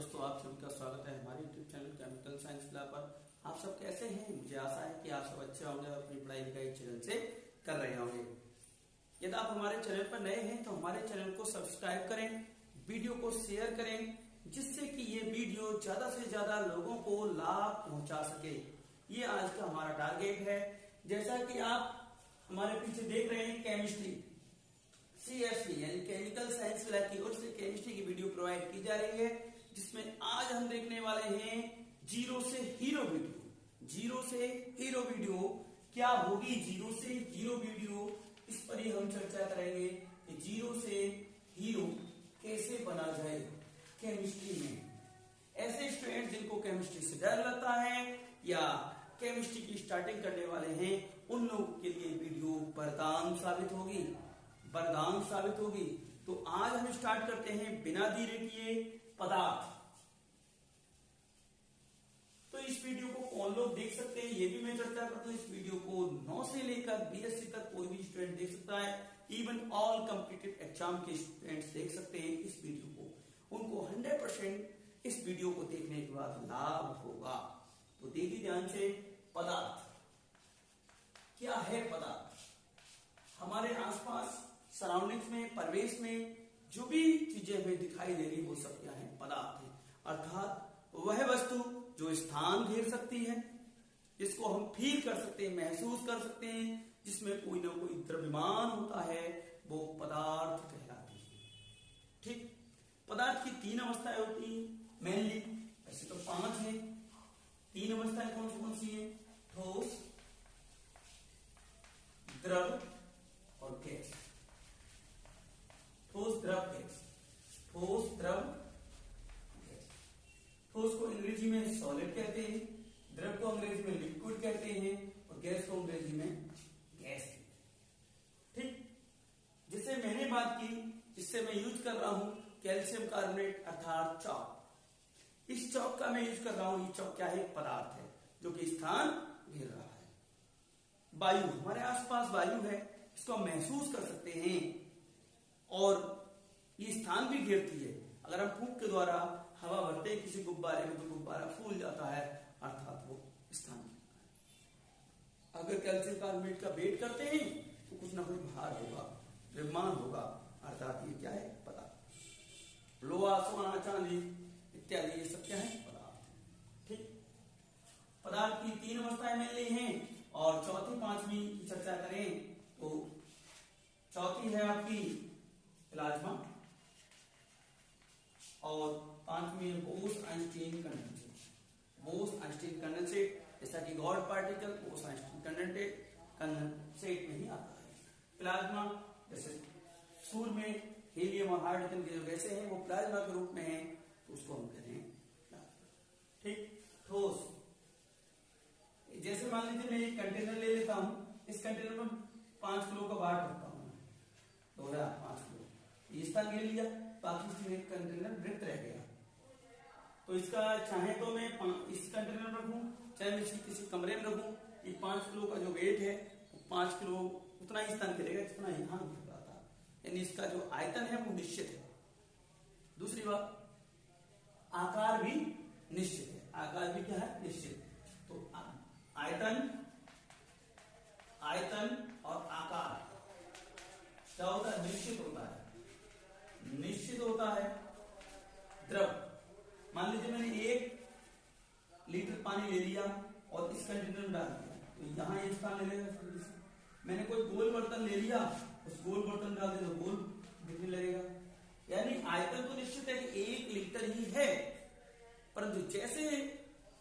दोस्तों, आप सभी का स्वागत है हमारे YouTube channel chemical science lab पर। आप सब कैसे हैं? मुझे आशा है कि आप सब अच्छे होंगे और अपनी पढ़ाई लिखाई चैनल से कर रहे होंगे। यदि आप हमारे चैनल पर नए हैं तो हमारे चैनल को सब्सक्राइब करें, वीडियो को शेयर करें, जिससे कि ये वीडियो ज्यादा से ज्यादा लोगों को लाभ पहुंचा सके। ये आज का हमारा टारगेट है। जैसा कि आप हमारे पीछे देख रहे हैं, केमिस्ट्री CST यानी केमिकल साइंस लैब की ओर से केमिस्ट्री की वीडियो प्रोवाइड की जा रही है, जिसमें आज हम देखने वाले हैं जीरो से हीरो वीडियो। जीरो से हीरो वीडियो क्या होगी? जीरो से हीरो वीडियो, इस पर ही हम चर्चा करेंगे कि जीरो से हीरो कैसे बना जाए केमिस्ट्री में। ऐसे स्टूडेंट जिनको केमिस्ट्री से डर लगता है या केमिस्ट्री की स्टार्टिंग करने वाले हैं, उन लोगों के लिए वीडियो वरदान साबित होगी। तो आज हम स्टार्ट करते हैं बिना देरी किए पदार्थ। तो इस वीडियो को कौन लोग देख सकते हैं, ये भी मैं चर्चा करता हूं। इस वीडियो को 9 से लेकर BSc तक कोई भी स्टूडेंट देख सकता है। इवन ऑल कॉम्पिटिटिव एग्जाम के स्टूडेंट्स देख सकते हैं इस वीडियो को। उनको 100% इस वीडियो को देखने के बाद लाभ होगा। तो देखिए ध्यान से, पदार्थ क्या है? पदार्थ हमारे आसपास सराउंडिंग्स में, परिवेश में जो भी चीजें हमें दिखाई दे रही वो सब क्या है? पदार्थ है। अर्थात वह वस्तु जो स्थान घेर सकती है, जिसको हम फील कर सकते हैं, महसूस कर सकते हैं, जिसमें कोई ना कोई द्रव्यमान होता है, वो पदार्थ कहलाती है। ठीक, पदार्थ की 3 अवस्थाएं होती है मेनली। वैसे तो 5 है। 3 अवस्थाएं कौन सी है? ठोस, द्रव और गैस। ठोस, द्रव, गैस। ठोस, द्रव, गैस। ठोस को अंग्रेजी में सॉलिड कहते हैं, द्रव को अंग्रेजी में लिक्विड कहते हैं और गैस को अंग्रेजी में गैस। ठीक, जिससे मैंने बात की, जिससे मैं यूज कर रहा हूं कैल्शियम कार्बोनेट अर्थात चॉक। इस चॉक का मैं यूज कर रहा हूं। ये चॉक क्या है? पदार्थ है जो कि स्थान घेर रहा है। वायु, हमारे आसपास वायु है, इसको हम महसूस कर सकते हैं और ये स्थान भी घेरती है। अगर हम फूंक के द्वारा हवा भरते हैं किसी गुब्बारे में तो गुब्बारा फूल जाता है, अर्थात वो स्थान घेरता है। अगर कैल्शियम कार्बोनेट का वेट करते हैं तो कुछ ना कुछ भार होगा, द्रव्यमान होगा, अर्थात ये क्या है? पदार्थ। लोहा, सोना, चांदी इत्यादि ये सब क्या है? पदार्थ। ठीक, पदार्थ की 3 अवस्थाएं मिलनी हैं। और चौथी, 5वीं की चर्चा करें तो चौथी है आपकी प्लाज्मा और 5वीं है बोस-आइंस्टीन कंडेंसेट। बोस-आइंस्टीन कंडेंसेट जैसा कि गॉड पार्टिकल बोस-आइंस्टीन कंडेंसेट में ही आता है। प्लाज्मा जैसे सूर्य में हीलियम और हाइड्रोजन के जो गैसें हैं वो प्लाज्मा के रूप में है, तो उसको हम कहते हैं प्लाज्मा। ठीक, ठोस जैसे मान लीजिए मैं एक कंटेनर ले लेता हूं। इस कंटेनर में 5 किलो का बाट रखता हूं, 5 किलो ये स्थान घेर लिया, बाकी इसमें एक कंटेनर रिक्त रह गया। तो इसका चाहे तो मैं इस कंटेनर में रखूं, चाहे मैं किसी कमरे में रखूं, ये 5 किलो का जो वेट है वो 5 किलो उतना ही स्थान घेरेगा जितना यहां घेर रहा था। यानी इसका जो आयतन है वो निश्चित है। दूसरी बात, आकार भी निश्चित है। आकार भी क्या है? निश्चित। तो आयतन और आकार क्या होता है? निश्चित होता है। निश्चित होता है। द्रव, मान लीजिए मैंने 1 लीटर पानी ले लिया और इस कंटेनर में डाल दिया, तो यहां ये स्थान ले लेगा। मैंने कोई गोल बर्तन ले लिया, उस गोल बर्तन डाल दिया तो गोल दिखने लगेगा। यानी आयतन तो निश्चित है कि 1 लीटर ही है, परंतु जैसे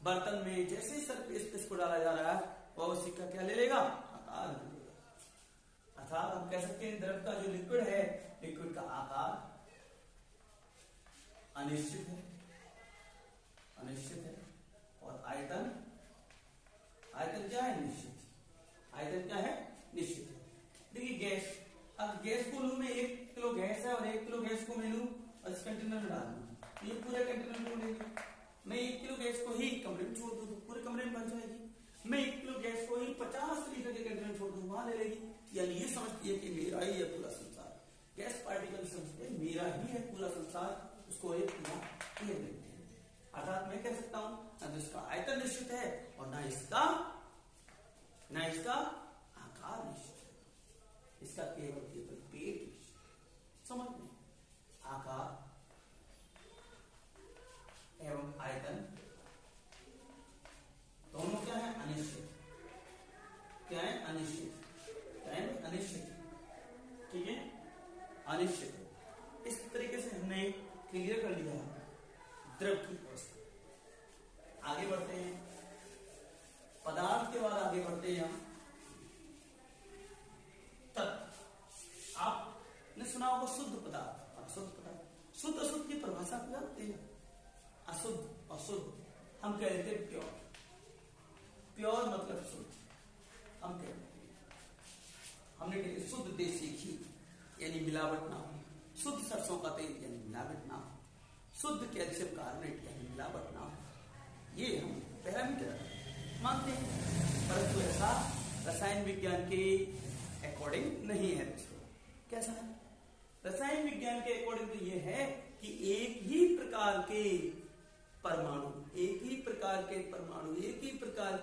बर्तन में जैसे सरफेस पे इसको डाला जा रहा है वह उसी का क्या ले लेगा? आकार ले लेगा। अर्थात हम कह सकते हैं द्रव का जो लिक्विड है, लिक्विड का आकार अनिश्चित है और आयतन क्या है? निश्चित। आयतन क्या है? निश्चित है। देखिए गैस, अब गैस को लूं मैं, 1 किलो गैस है और 1 किलो गैस को मैं लूं और इस कंटेनर में डाल दूं, ये पूरे कंटेनर को लेगी। मैं 1 किलो गैस को ही कमरे में छोड़ दूं तो पूरे कमरे में भर जाएगी। मैं 1 किलो गैस को ही 50 लीटर के कंटेनर में छोड़ दूं, वहां ले लेगी। यानी ये समझती है कि मेरा ही है पूरा संसार। गैस पार्टिकल समझते मेरा ही है पूरा संसार, उसको एक पूरा घेर लेते हैं। अर्थात मैं कह सकता हूं ना तो इसका आयतन निश्चित है और ना इसका आकार निश्चित है, इसका केवल पेट निश्चित। समझ में, आकार एवं आयतन दोनों क्या है? अनिश्चित। क्या है? अनिश्चित। क्या है? अनिश्चित। ठीक है, अनिश्चित। इस तरीके से हमने क्लियर कर लिया द्रव की अवस्था। आगे बढ़ते हैं, पदार्थ के बाद आगे बढ़ते हैं हम तत्व। आपने सुना होगा शुद्ध पदार्थ, अशुद्ध पदार्थ। शुद्ध अशुद्ध की परिभाषा को जानते हैं? अशुद्ध अशुद्ध हम कह देते हैं प्योर। प्योर मतलब शुद्ध। हम कहते हैं हमने कहा शुद्ध देसी घी यानी मिलावट ना हो, शुद्ध सरसों का तेल यानी मिलावट ना हो, शुद्ध कैल्शियम कार्बोनेट यानी मिलावट ना हो। ये हम पैरामीटर मानते हैं, परंतु ऐसा रसायन विज्ञान के अकॉर्डिंग नहीं है। कैसा है? रसायन विज्ञान के अकॉर्डिंग तो ये है कि एक ही प्रकार के परमाणु, एक ही प्रकार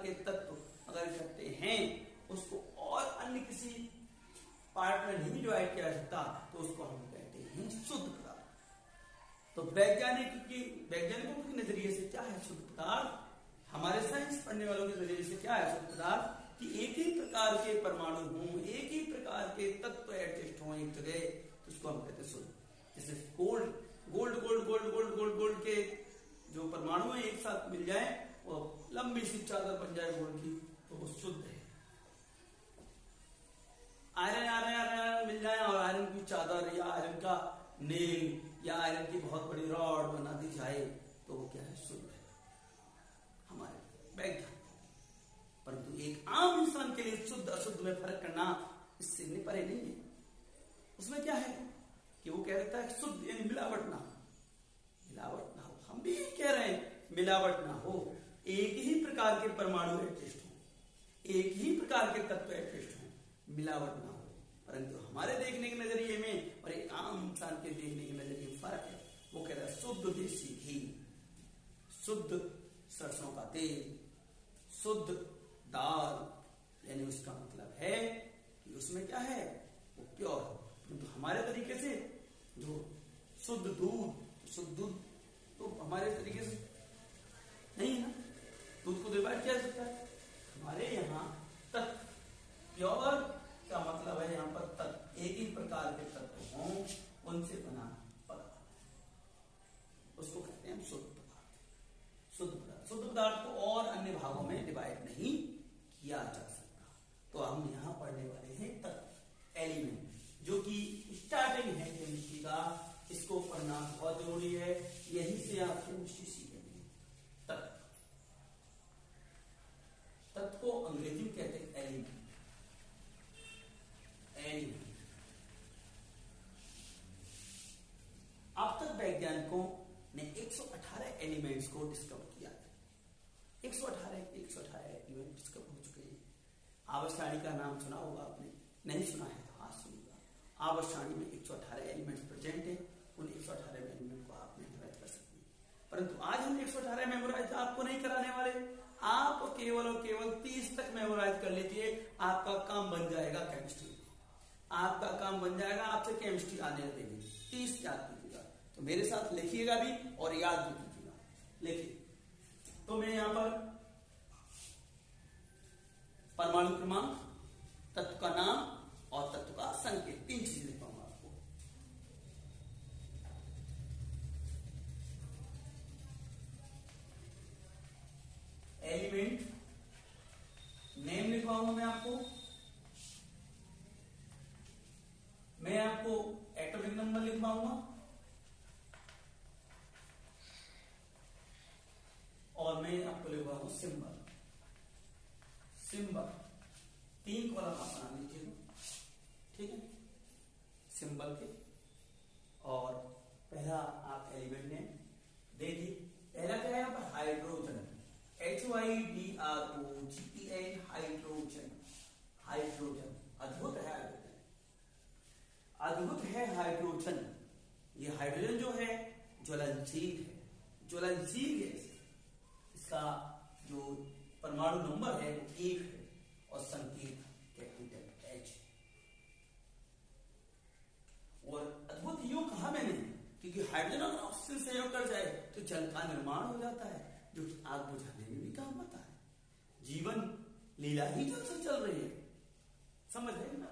के तत्व अगर इकट्ठे हैं, उसको और अन्य किसी पार्ट में नहीं डिवाइड किया जा सकता, तो उसको हम कहते हैं शुद्ध पदार्थ। तो वैज्ञानिकों के नजरिए से क्या है शुद्ध पदार्थ? हमारे साइंस पढ़ने वालों के नजरिए से क्या है शुद्ध पदार्थ? कि एक ही प्रकार के परमाणु हों, एक ही प्रकार के तत्व एडजस्ट हों एक जगह, तो उसको हम कहते हैं शुद्ध। जैसे गोल्ड के जो परमाणु है एक साथ मिल जाए और लंबी सी चादर बन जाए गोल्ड की, तो वो शुद्ध है। आयरन मिल जाए और आयरन की चादर या आयरन का नेल या आयरन की बहुत बड़ी रॉड बना दी जाए, तो वो क्या है? शुद्ध है हमारे वैज्ञानिक। परंतु एक आम इंसान के लिए शुद्ध अशुद्ध में फर्क करना इससे परे नहीं है। उसमें क्या है कि वो कह देता है शुद्ध यानी मिलावट ना हो। हम भी कह रहे हैं मिलावट ना हो, एक ही प्रकार के परमाणु एडजस्ट हो, एक ही प्रकार के तत्व एडजस्ट हो, मिलावट ना हो। परंतु हमारे देखने के नजरिए में और एक आम इंसान के देखने के नजरिए में फर्क है। वो कह रहा है शुद्ध देसी घी, शुद्ध सरसों का तेल, शुद्ध दाल, यानी उसका मतलब है कि उसमें क्या है? वो प्योर। तो हमारे तरीके से जो शुद्ध दूध तो हमारे तरीके से नहीं है ना, दूध को डिवाइड किया जा सकता है। हमारे यहाँ तत्व प्योर का मतलब है यहाँ पर तत्व, एक ही प्रकार के तत्व हों, उनसे बना पदार्थ, उसको कहते हैं शुद्ध पदार्थ। शुद्ध पदार्थ को और अन्य भागों में डिवाइड नहीं किया जा सकता। तो हम यहाँ पढ़ने वाले हैं तत्व, एलिमेंट, जो कि स्टार्टिंग है केमिस्ट्री का। इसको पढ़ना बहुत जरूरी है, यहीं से आप केमिस्ट्री सीखेंगे। तत्व को अंग्रेजी में कहते हैं एलिमेंट। अब तक वैज्ञानिकों ने 118 एलिमेंट्स को डिस्कवर किया। 118 एलिमेंट डिस्कवर हो चुके हैं। आवर्त का नाम सुना होगा आपने, नहीं सुना है तो आज सुनिएगा। आवर्त में 118 एलिमेंट्स प्रेजेंट है। उन 118 एलिमेंट को आप मेमोराइज कर सकते हैं, परंतु आज हम 118 मेमोराइज आपको नहीं कराने वाले। आप केवल और केवल 30 तक मेमोराइज कर लीजिए, आपका काम बन जाएगा केमिस्ट्री। आपका काम बन जाएगा, आपसे केमिस्ट्री आने लगेगी। 30 याद कीजिएगा, तो मेरे साथ लिखिएगा भी और याद भी कीजिएगा। लिखिए, तो मैं यहां पर परमाणु क्रमांक, तत्व का नाम और तत्व का संकेत, 3 चीजें लिख पाऊंगा आपको। एलिमेंट नेम लिखवाऊंगा मैं आपको एटॉमिक नंबर लिखवाऊंगा और मैं आपको लिखवाऊंगा सिंबल। 3 कॉलम आप बना लीजिएगा, ठीक है, सिंबल के। और पहला आप एलिमेंट नेम देखिए, पहला क्या है यहाँ पर? Hydrogen, HYDROGEN, hydrogen. अद्भुत है हाइड्रोजन। ये हाइड्रोजन जो है ज्वलनशील है, ज्वलनशील गैस है, इसका जो परमाणु नंबर है वो 1 है और संकेत कैपिटल H। और अद्भुत योग कहा मैंने, क्योंकि हाइड्रोजन और ऑक्सीजन संयोग कर जाए तो जल का निर्माण हो जाता है, जो आग बुझाने में भी काम आता है। जीवन लीला ही जल से चल रही है, समझ रहे हैं ना।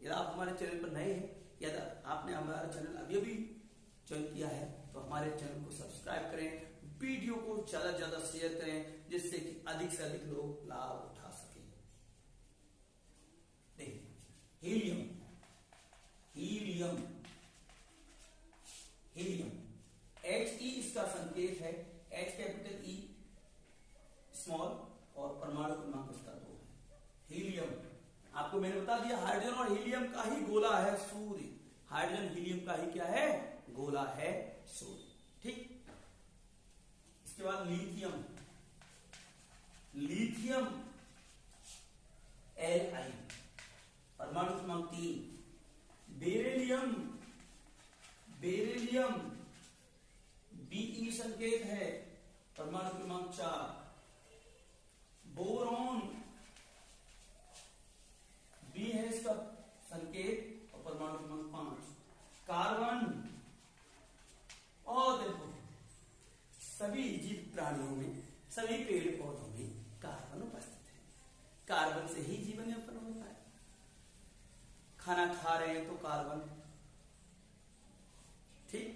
यदि आप हमारे चैनल पर नए हैं, यदि आपने हमारा चैनल अभी अभी ज्वाइन किया है तो हमारे चैनल को सब्सक्राइब करें, वीडियो को ज्यादा से ज्यादा शेयर करें, जिससे कि अधिक से अधिक लोग लाभ उठा सकें। देखिए हीलियम, हीलियम, हीलियम He इसका संकेत है, H कैपिटल E स्मॉल और परमाणु क्रमांक इसका 2 है। हीलियम आपको मैंने बता दिया, हाइड्रोजन और हीलियम का ही गोला है सूर्य। हाइड्रोजन हीलियम का ही क्या है, गोला है सूर्य। ठीक, इसके बाद लिथियम, लिथियम Li परमाणु क्रमांक 3। बेरिलियम, बेरिलियम Be संकेत है, परमाणु क्रमांक 4। बोरॉन B है इसका संकेत और परमाणु क्रमांक 5। कार्बन, और देखो सभी जीव प्राणियों में, सभी पेड़ पौधों में कार्बन उपस्थित है। कार्बन से ही जीवन उत्पन्न होता है। खाना खा रहे हैं तो कार्बन, ठीक,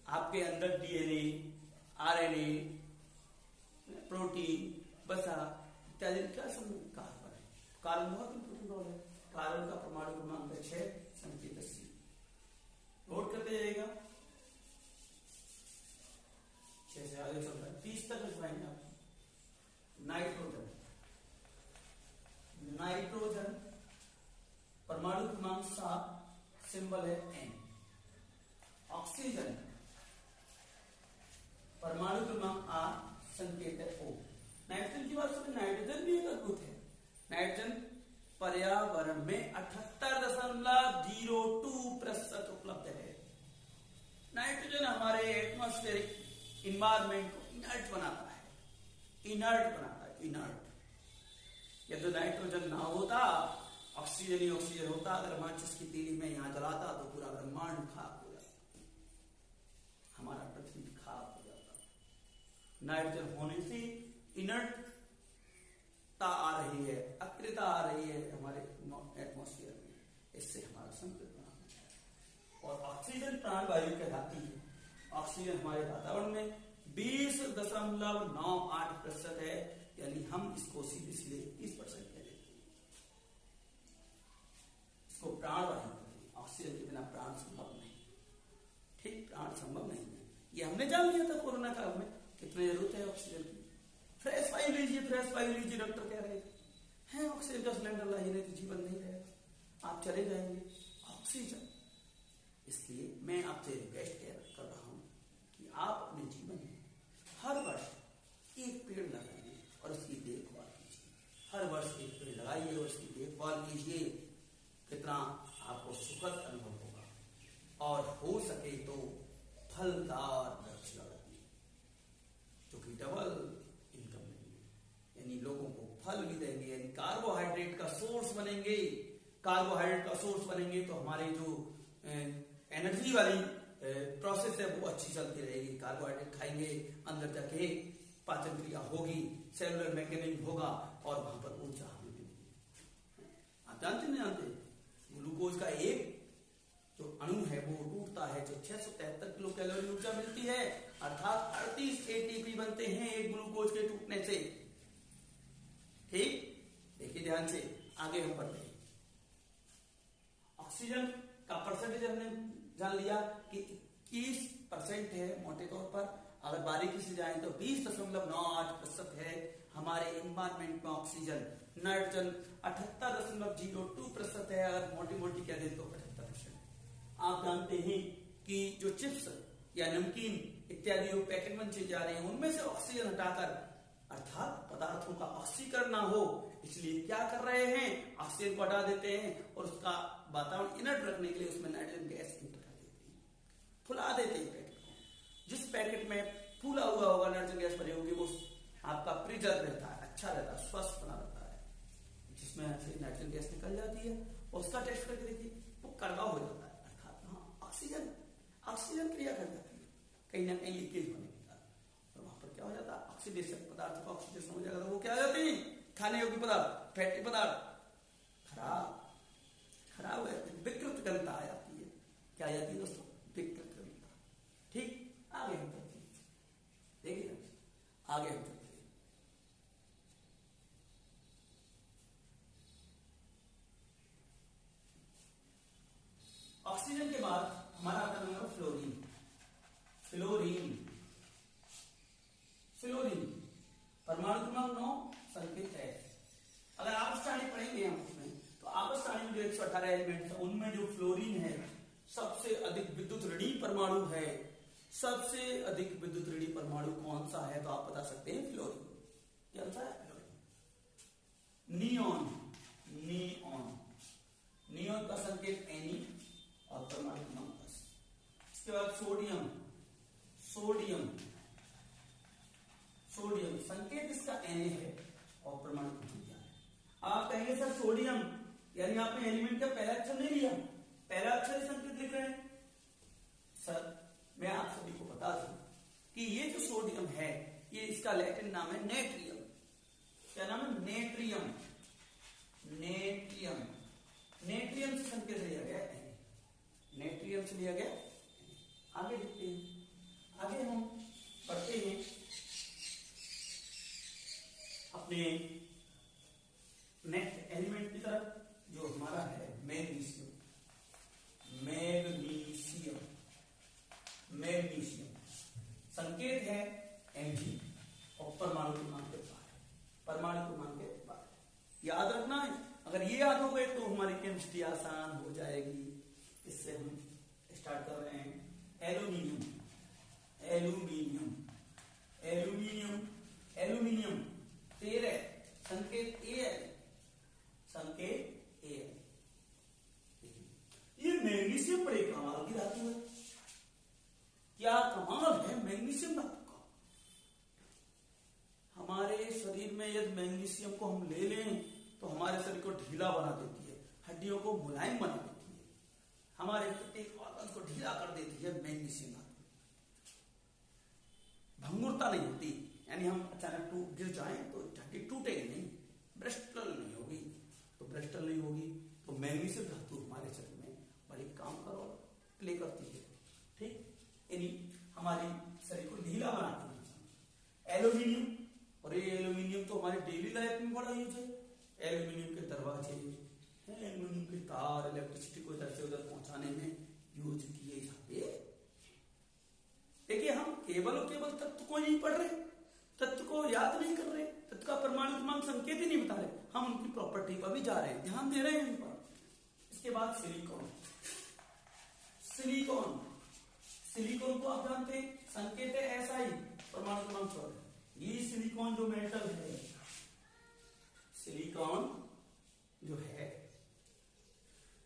आपके अंदर डीएनए, आरएनए, प्रोटीन, वसा इत्यादि क्या सब कार्बन है। कार्बन बहुत इंपोर्टेंट रोल है। कार्बन का परमाणु क्रमांक 6, संकेत C। नोट करते जाइएगा, 6 से आगे चल रहा है, 30 तक लिखवाएंगे आप। नाइट्रोजन, नाइट्रोजन परमाणु क्रमांक 7, सिंबल है N। ऑक्सीजन परमाणु क्रमांक 8, संकेत है O। नाइट्रोजन की बात सुनिए, नाइट्रोजन भी एक अद्भुत है। नाइट्रोजन पर्यावरण में 78.02% उपलब्ध है। नाइट्रोजन हमारे एटमॉस्फेरिक इन्वायरमेंट को इनर्ट बनाता है, इनर्ट बनाता है, इनर्ट। यदि नाइट्रोजन ना होता, ऑक्सीजन ही ऑक्सीजन होता, अगर माचिस की तीली में यहां जलाता तो पूरा ब्रह्मांड खाक हो जाता, हमारा पृथ्वी खाक हो जाता। नाइट्रोजन होने से इनर्टता आ रही है, अक्रियता आ रही है हमारे एटमॉस्फेयर में, इससे हमारा संतुलन बना है। और ऑक्सीजन प्राणवायु कहलाती है। ऑक्सीजन हमारे वातावरण में 20.98% है, यानी हम इसको सीधे सीधे 30% कह देते हैं। इसको प्राणवायु कहते हैं। ऑक्सीजन के बिना प्राण संभव नहीं, ठीक, प्राण संभव नहीं है। ये हमने जान लिया था कोरोना काल में, कितनी जरूरत है ऑक्सीजन की। फ्रेश वायु लीजिए, फ्रेश वायु लीजिए, डॉक्टर कह रहे हैं ऑक्सीजन का सिलेंडर लाइए, नहीं तो जीवन नहीं रहेगा, आप चले जाएंगे। ऑक्सीजन, इसलिए मैं आपसे रिक्वेस्ट कर रहा हूं कि आप अपने जीवन में हर वर्ष एक पेड़ लगाइए और उसकी देखभाल कीजिए। हर वर्ष एक पेड़ लगाइए और उसकी देखभाल कीजिए, कितना आपको सुखद अनुभव होगा। और हो सके तो फलदार वृक्ष लगाइए, जो कि डबल इनकम देंगे, यानी लोगों को फल भी देंगे, यानी कार्बोहाइड्रेट का सोर्स बनेंगे। कार्बोहाइड्रेट का सोर्स बनेंगे तो हमारे जो एनर्जी वाली प्रोसेस है वो अच्छी चलती रहेगी। कार्बोहाइड्रेट खाएंगे, अंदर जाके पाचन क्रिया होगी, सेलुलर मैकेनिज्म होगा और वहां पर ऊर्जा हमें मिलेगी। आप जानते नहीं जानते, ग्लूकोज का एक जो अणु है वो टूटता है जो 673 किलो कैलोरी ऊर्जा मिलती है, अर्थात 38 एटीपी बनते हैं एक ग्लूकोज के टूटने से। ठीक, देखिए ध्यान से, आगे हम बढ़ते हैं। ऑक्सीजन का परसेंटेज हमने जान लिया कि 21% है मोटे तौर पर। अगर बारीकी से जाएं तो 20.98% है हमारे इन्वायरमेंट में ऑक्सीजन। नाइट्रोजन 78.02% है, अगर मोटी मोटी कह दें तो 75%। आप जानते हैं कि जो चिप्स या नमकीन इत्यादि जो पैकेट में चीजें आ रही हैं उनमें से ऑक्सीजन हटाकर, अर्थात पदार्थों का ऑक्सीकरण ना हो, इसलिए क्या कर रहे हैं, ऑक्सीजन को हटा देते हैं और उसका वातावरण इनर्ट रखने के लिए उसमें नाइट्रोजन गैस इंटर कर देते हैं, फुला देते हैं पैकेट को। जिस पैकेट पॉकेट में फूला हुआ होगा, नाइट्रोजन गैस भरी होगी, वो आपका प्रिजर्व रहता है, अच्छा रहता है, स्वस्थ बना रहता है, जिसमें से नाइट्रोजन गैस निकल जाती है। उसका टेस्ट करके देखिए, वो कड़वा हो जाता है, अर्थात ऑक्सीजन क्रिया कर जाती है कहीं ना कहीं लीकेज होने के कारण, और वहां पर क्या हो जाता है, ऑक्सीडेशन, पदार्थ का ऑक्सीडेशन हो जाएगा, तो वो क्या हो जाती है, खाने योग्य पदार्थ, फैटी पदार्थ खराब हो जाती है, विकृत गंधता आ जाती है। क्या आ जाती है दोस्तों, विकृत गंधता। ठीक, आगे हम चलते हैं, देखिए आगे हम चलते हैं। ऑक्सीजन के बाद हमारा आता है फ्लोरीन। परमाणु क्रमांक 9, संकेत है। अगर आपस सारणी पढ़ेंगे हम उसमें, तो आपस सारणी में जो 118 एलिमेंट्स है, उनमें जो फ्लोरीन है सबसे अधिक विद्युत ऋणी परमाणु है। सबसे अधिक विद्युत ऋणी परमाणु कौन सा है, तो आप बता सकते हैं फ्लोरीन। क्या होता है, फ्लोरीन। नियोन का संकेत एनी और परमाणु क्रमांक 10। इसके बाद सोडियम संकेत इसका Na है और परमाणु क्रमांक क्या है। आप कहेंगे सर सोडियम यानी आपने एलिमेंट का पहला अक्षर नहीं लिया, पहला अक्षर ही संकेत लिख रहे हैं। सर मैं आप सभी को बता दूं कि ये जो सोडियम है, ये इसका लैटिन नाम है नेट्रियम। क्या नाम है, नेट्रियम से संकेत लिया गया है, नेट्रियम से लिया गया। आगे देखते हैं, आगे हम पढ़ते हैं अपने नेक्स्ट एलिमेंट की तरफ, जो हमारा है मैग्नीशियम। संकेत है Mg और परमाणु क्रमांक के बाद याद रखना है। अगर ये याद हो गए तो हमारी केमिस्ट्री आसान हो जाएगी। इससे हम स्टार्ट कर रहे हैं। एल्यूमिनियम 13, संकेत Al। ये मैग्नीशियम बड़े कमाल की धातु है। क्या कमाल है मैग्नीशियम धातु का। हमारे शरीर में यदि मैग्नीशियम को हम ले लें तो हमारे शरीर को ढीला बना देती है, हड्डियों को मुलायम बना देती है, हमारे प्रत्येक ऑर्गन को ढीला कर देती है मैग्नीशियम धातु। भंगुरता नहीं होती, यानी हम अचानक गिर जाएं तो हड्डी टूटेगी नहीं, ब्रेस्टल नहीं होगी। तो ब्रेस्टल नहीं होगी तो मैग्नीशियम धातु हमारे शरीर में बड़ी काम का रोल प्ले करती है। ठीक, यानी हमारे शरीर को ढीला बनाती है। एल्यूमिनियम, और ये एल्यूमिनियम तो हमारे डेली लाइफ में बड़ा यूज है। एल्यूमिनियम के दरवाजे, एल्यूमिनियम के तार इलेक्ट्रिसिटी को इधर से उधर पहुंचाने में यूज किए जाते हैं। देखिए हम केवल और केवल तत्व को नहीं पढ़ रहे, तत्व को याद नहीं कर रहे, तत्व का परमाणु क्रमांक संकेत ही नहीं बता रहे, हम उनकी प्रॉपर्टी पर भी जा रहे हैं, ध्यान दे रहे हैं इन पर। इसके बाद सिलिकॉन को आप जानते हैं, संकेत है SI, परमाणु क्रमांक 14। ये सिलिकॉन जो मेटल है, सिलिकॉन जो है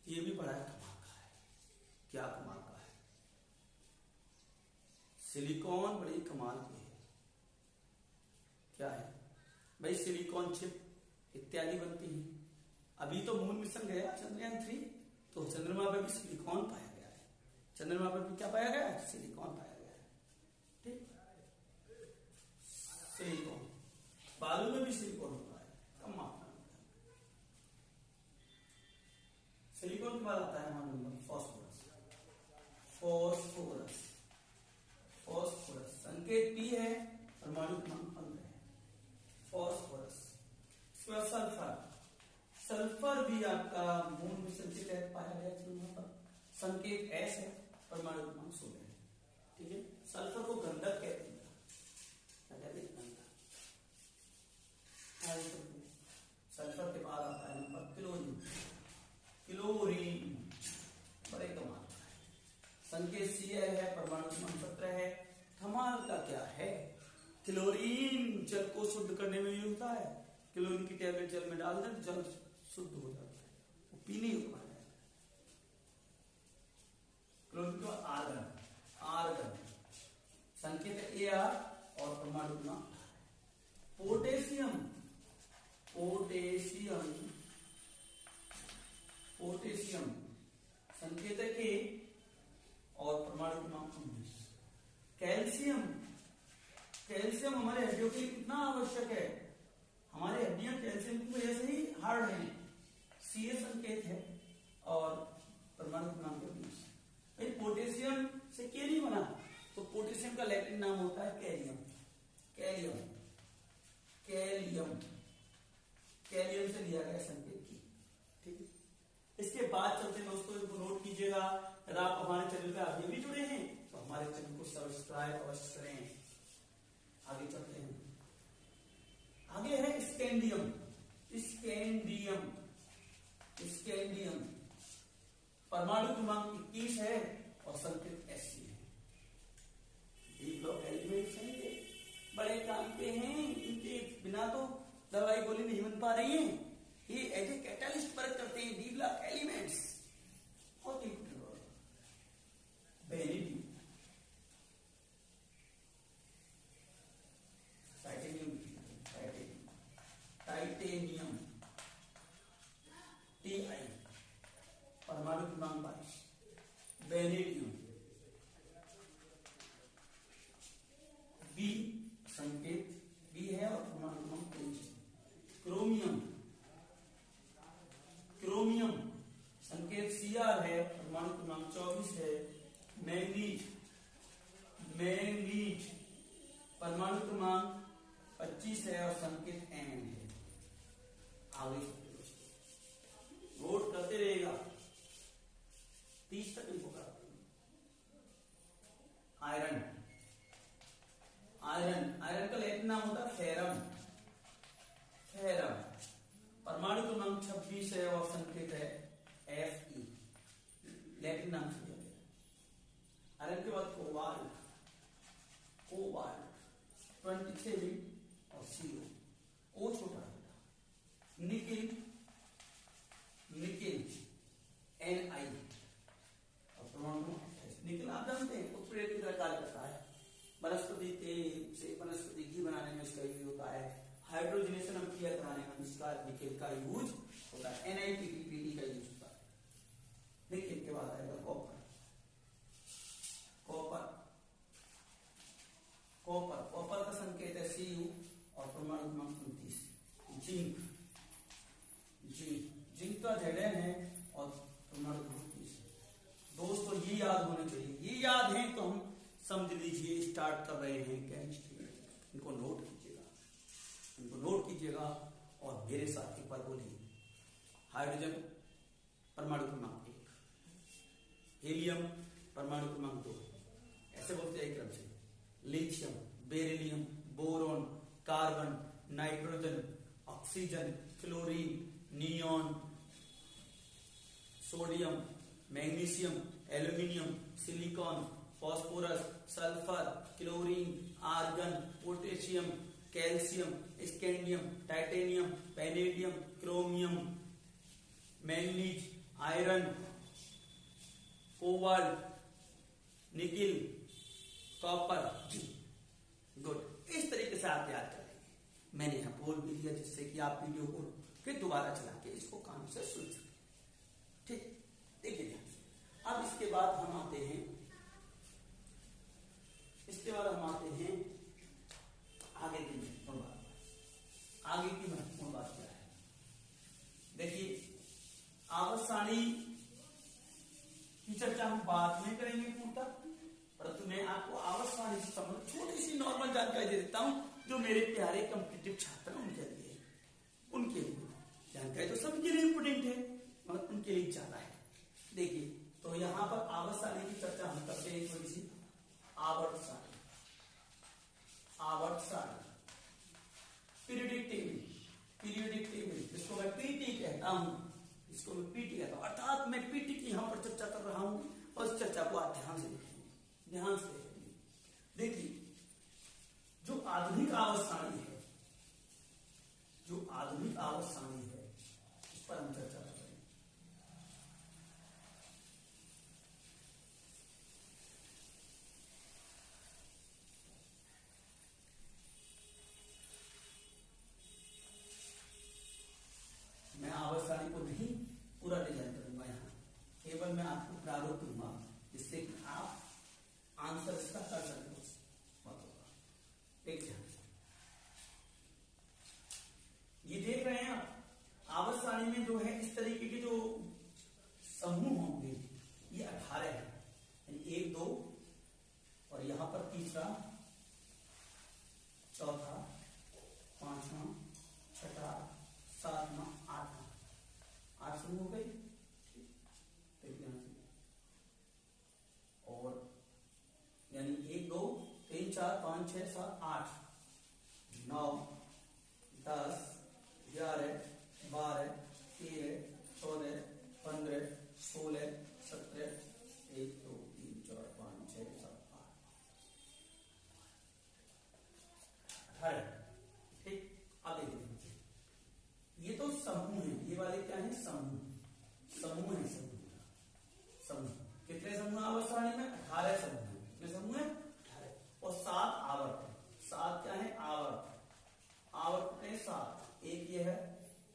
ये भी बड़ा कमाल का है। क्या कमाल का है, सिलिकॉन बड़ी कमाल की है। क्या है भाई, सिलिकॉन चिप इत्यादि बनती है। अभी तो मून मिशन गया चंद्रयान 3, तो चंद्रमा पर भी सिलिकॉन पाया गया है। चंद्रमा पर भी क्या पाया गया है, सिलिकॉन पाया गया है। ठीक, सिलिकॉन, बालू में भी सिलिकॉन होता है, कम मात्रा में। सिलिकॉन के बाद आता है हमारा नंबर फॉस्फोरस, संकेत P है, परमाणु क्रमांक 15 है। फॉस्फोरस। इसके बाद सल्फर भी आपका मून मिशन के तहत पाया गया चंद्रमा पर, संकेत S है, परमाणु क्रमांक 16 है। ठीक है, सल्फर को गंधक कहते हैं। सल्फर के बाद आता है नंबर क्लोरीन, बड़े कमाल का है, संकेत Cl है, परमाणु क्रमांक 17 है। कमाल का क्या है, क्लोरीन जल को शुद्ध करने में यूज होता है। क्लोरीन की टैबलेट जल में डाल दें, जल शुद्ध हो जाता है, वो पीने योग्य है। क्लोरीन को आर्गन, संकेत है Ar और परमाणु क्रमांक पोटेशियम पोटेशियम पोटेशियम संकेत है K और परमाणु क्रमांक 19। कैल्शियम कैल्शियम हमारे हड्डियों के लिए कितना आवश्यक है? हमारे हड्डियां कैल्शियम की वजह से ही हार्ड है। Ca संकेत है और परमाणु क्रमांक 19। भाई पोटेशियम से K नहीं बना, तो पोटेशियम का लैटिन नाम होता है कैलियम। कैलियम कैलियम कैलियम से लिया गया संकेत की। ठीक है, इसके बाद चलते हैं दोस्तों, इनको नोट कीजिएगा। अगर आप हमारे चैनल पे अभी भी जुड़े हैं तो हमारे चैनल को सब्सक्राइब अवश्य करें। आगे चलते हैं, आगे है स्कैंडियम। स्कैंडियम स्कैंडियम परमाणु क्रमांक 21 है और संकेत Sc है। ये ब्लॉक एलिमेंट्स हैं, ये बड़े काम के हैं, इनके बिना तो दवाई गोली नहीं बन पा रही है। ये एज ए कैटालिस्ट वर्क करते हैं, डी ब्लॉक एलिमेंट्स। बहुत ही बेरिलियम टाइटेनियम Ti परमाणु क्रमांक 22। बेरिलियम बी संकेत बी है और परमाणु क्रमांक 23। क्रोमियम क्रोमियम संकेत Cr है, परमाणु क्रमांक 24 है। मैंगनीज मैंगनीज परमाणु क्रमांक 25 है और संकेत Mn है। आगे नोट करते रहेगा, 30 तक इनको कराते हैं। आयरन आयरन आयरन का लैटिन नाम होता है फेरम। फेरम परमाणु क्रमांक 26 है और संकेत है Fe। लैटिन नाम से दिया गया। आयरन के बाद कोबाल्ट कोबाल्ट 27 और CO ओ छोटा होता। निकिल निकिल Ni और परमाणु निकिल आप जानते हैं उत्प्रेरक की तरह कार्य करता है। वनस्पति तेल से वनस्पति घी बनाने में इसका यूज होता है। हाइड्रोजनेशन अभिक्रिया कराने में इसका निकिल का यूज होता है। NiPPPD का यूज होता है। निकिल के बाद आएगा कॉपर कॉपर कॉपर कॉपर का संकेत है Cu और परमाणु क्रमांक 29। जिंक जिंक जिंक का Zn है और परमाणु क्रमांक 30। दोस्तों ये याद होने चाहिए, ये याद है तो हम समझ लीजिए स्टार्ट कर रहे हैं केमिस्ट्री। इनको नोट कीजिएगा, इनको नोट कीजिएगा और मेरे साथ एक बार बोलिए। हाइड्रोजन परमाणु क्रमांक 1, हीलियम परमाणु क्रमांक 2, ऐसे बोलते हैं क्रम से। Lithium, beryllium, boron, carbon, nitrogen, oxygen, chlorine, neon, sodium, magnesium, aluminium, silicon, phosphorus, sulphur, chlorine, argon, potassium, calcium, scandium, titanium, vanadium, chromium, manganese, iron, cobalt, nickel, copper. Good, इस तरीके से आप याद करेंगे। मैंने यहां बोल भी दिया जिससे कि आप वीडियो को फिर दोबारा चला के इसको कान से सुन सकें। ठीक, देखिए ध्यान से। अब इसके बाद हम आते हैं आगे की महत्वपूर्ण बात। आगे की महत्वपूर्ण बात क्या है? देखिए, आवर्त सारणी की चर्चा हम बाद में करेंगे पूर्णतः, परंतु मैं आपको आवर्त सारणी से संबंधित छोटी सी नॉर्मल जानकारी दे देता हूं जो मेरे प्यारे कॉम्पिटिटिव छात्र हैं उनके लिए। उनके लिए जानकारी तो सबके लिए इंपोर्टेंट है, मगर उनके लिए ज्यादा है। देखिए, तो यहां पर आवर्त सारणी की चर्चा हम करते हैं थोड़ी सी। आवर्त सारणी, आवर्त सारणी, पीरियडिक टेबल, पीरियडिक टेबल, जिसको मैं पीटी कहता हूं, इसको मैं पीटी कहता हूं, अर्थात मैं पीटी की यहां पर चर्चा कर रहा हूं और इस चर्चा को आप ध्यान से देखेंगे, ध्यान से देखेंगे। देखिए, जो आधुनिक आवर्त सारणी है, जो आधुनिक आवर्त सारणी है, इस पर हम चर्चा कर रहे हैं। और यहां पर तीसरा, चौथा, पांचवा, छठा, सातवां, आठवां, 8 समूह हो गई। और यानी 1 2 3 4 5 6 7 8 9 10 11 12 13 14 15 16 17 1 2 3 4 5 6 7 8 18। ठीक, अब देखिए ये तो समूह है, ये वाले क्या है? समूह। समूह है, समूह कितने समूह आवर्त सारणी में? 18 समूह है। कितने समूह है? 18। और 7 आवर्त है। 7 क्या है? आवर्त। आवर्त है 7। एक ये है,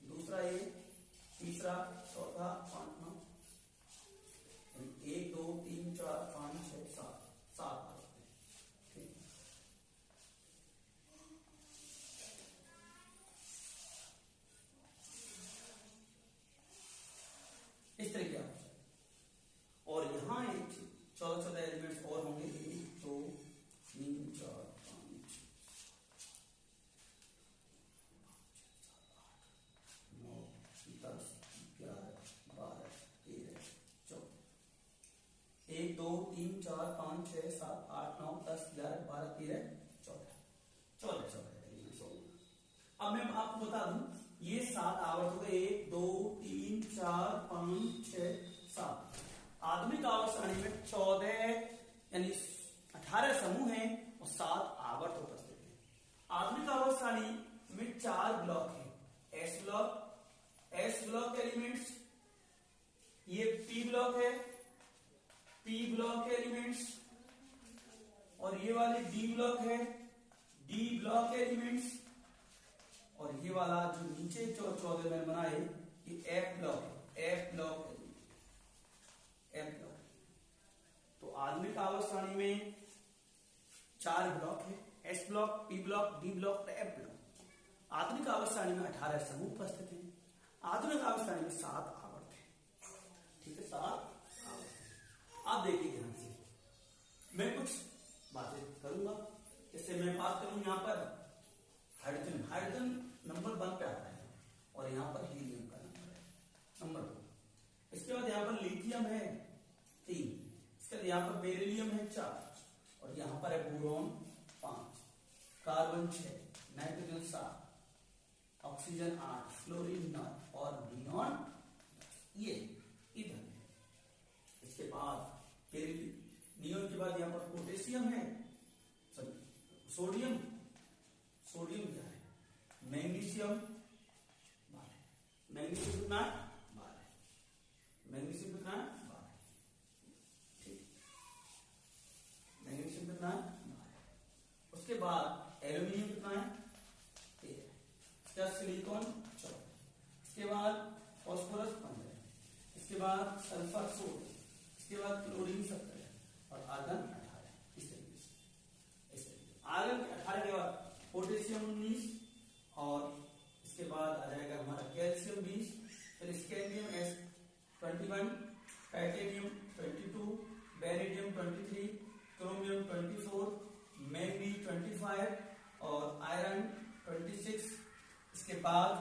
दूसरा ये, तीसरा, चौथा, पांचवा, 1 2 3 4 5 6 7 7 आवर्त है। ठीक, इस तरह की और यहां एक 14 एलिमेंट्स और होंगे। 1 2 3 4 5 9 10 11 12 13 14। 1 2 3 4 5 6 7 8 9 10 11 12 13 14 एलिमेंट्स होंगे। अब मैं आपको बता दूं, ये 7 आवर्त हो गए। 1 2 3 4 5 6 7। आधुनिक आवर्त सारणी में 14 यानी 18 समूह हैं और 7 आवर्त उपस्थित हैं। आधुनिक आवर्त सारणी में 4 ब्लॉक हैं। एस ब्लॉक एलिमेंट्स, ये पी ब्लॉक है, पी ब्लॉक एलिमेंट्स, और ये वाले डी ब्लॉक है, डी ब्लॉक एलिमेंट्स, और ये वाला जो नीचे जो 14 में बनाए ये एफ ब्लॉक है, एफ ब्लॉक है, एफ ब्लॉक। तो आधुनिक आवर्त सारणी में 4 ब्लॉक है, S block, P block, D block, F block. आधुनिक आवर्त सारणी में 18 समूह उपस्थित हैं। आधुनिक आवर्त सारणी में 7 आवर्त है। ठीक है, 7 आवर्त। आप देखिए ध्यान से, मैं कुछ बातें करूंगा। जैसे मैं बात करूं यहां पर हाइड्रोजन, हाइड्रोजन नंबर 1 पे आता है और यहां पर हीलियम का नंबर है नंबर 2। इसके बाद यहां पर लिथियम है 3, इसके बाद यहां पर बेरिलियम है 4, और यहां पर है boron 5, carbon 6, nitrogen 7, oxygen 8, fluorine 9 और नियॉन ये इधर है। इसके बाद नियॉन के बाद यहां पर पोटेशियम है, सोडियम, सोडियम क्या है? मैग्नीशियम 12, मैग्नीशियम कितना है? 12, मैग्नीशियम कितना है? 12। ठीक, मैग्नीशियम कितना है? 12। उसके बाद एल्यूमिनियम कितना है? 13, इसका सिलिकॉन 14, इसके बाद फॉस्फोरस 15, इसके बाद सल्फर 16, इसके बाद क्लोरीन 17 और आर्गन 18। इस तरीके से आर्गन 18 के बाद पोटेशियम 19 और इसके बाद आ जाएगा हमारा कैल्शियम 20, फिर scandium S21, titanium 22, beryllium 23, chromium 24, manganese 25 और आयरन 26। इसके बाद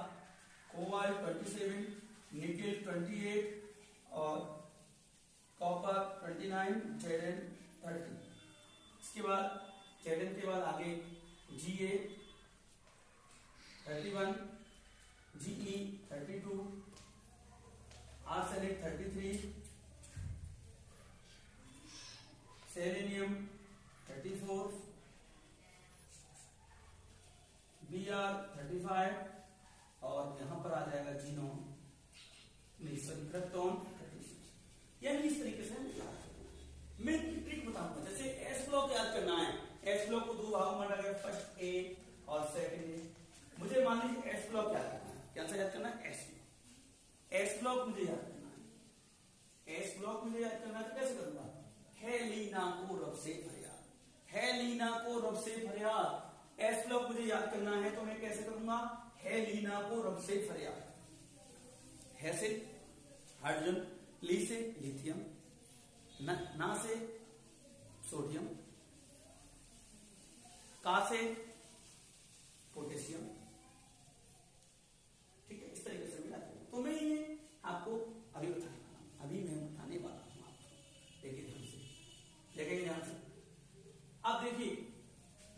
कोबाल्ट 27, निकेल 28 और कॉपर 29, जेडन 30। इसके बाद जेडन के बाद आगे Ga 31, Ge 32, arsenic 33, selenium 34, Br 35 और यहां पर आ जाएगा जीनोन क्रिप्टोन 36। यानी इस तरीके से मैं ट्रिक बताऊंगा। जैसे एस ब्लॉक याद करना है, एस ब्लॉक को 2 भागों में बांटा गया, फर्स्ट ए और सेकंड ए। मुझे मान लीजिए एस ब्लॉक याद करना है, क्या सा याद करना है? एस ब्लॉक मुझे याद करना है, एस ब्लॉक मुझे याद करना है तो कैसे करूंगा? है लीना को रब से फरियाद, है लीना को रब से फरियाद। एस ब्लॉक मुझे याद करना है तो मैं कैसे करूंगा? है लीना को रब से फरियाद। है से हाइड्रोजन, ली से लिथियम, ना से सोडियम, कहां से? पोटेशियम। ठीक है, इस तरीके से मिलाते हैं। तो मैं ये आपको अभी बताने वाला हूं, अभी मैं बताने वाला हूं आपको। देखिए ध्यान से, देखेंगे ध्यान से। अब देखिए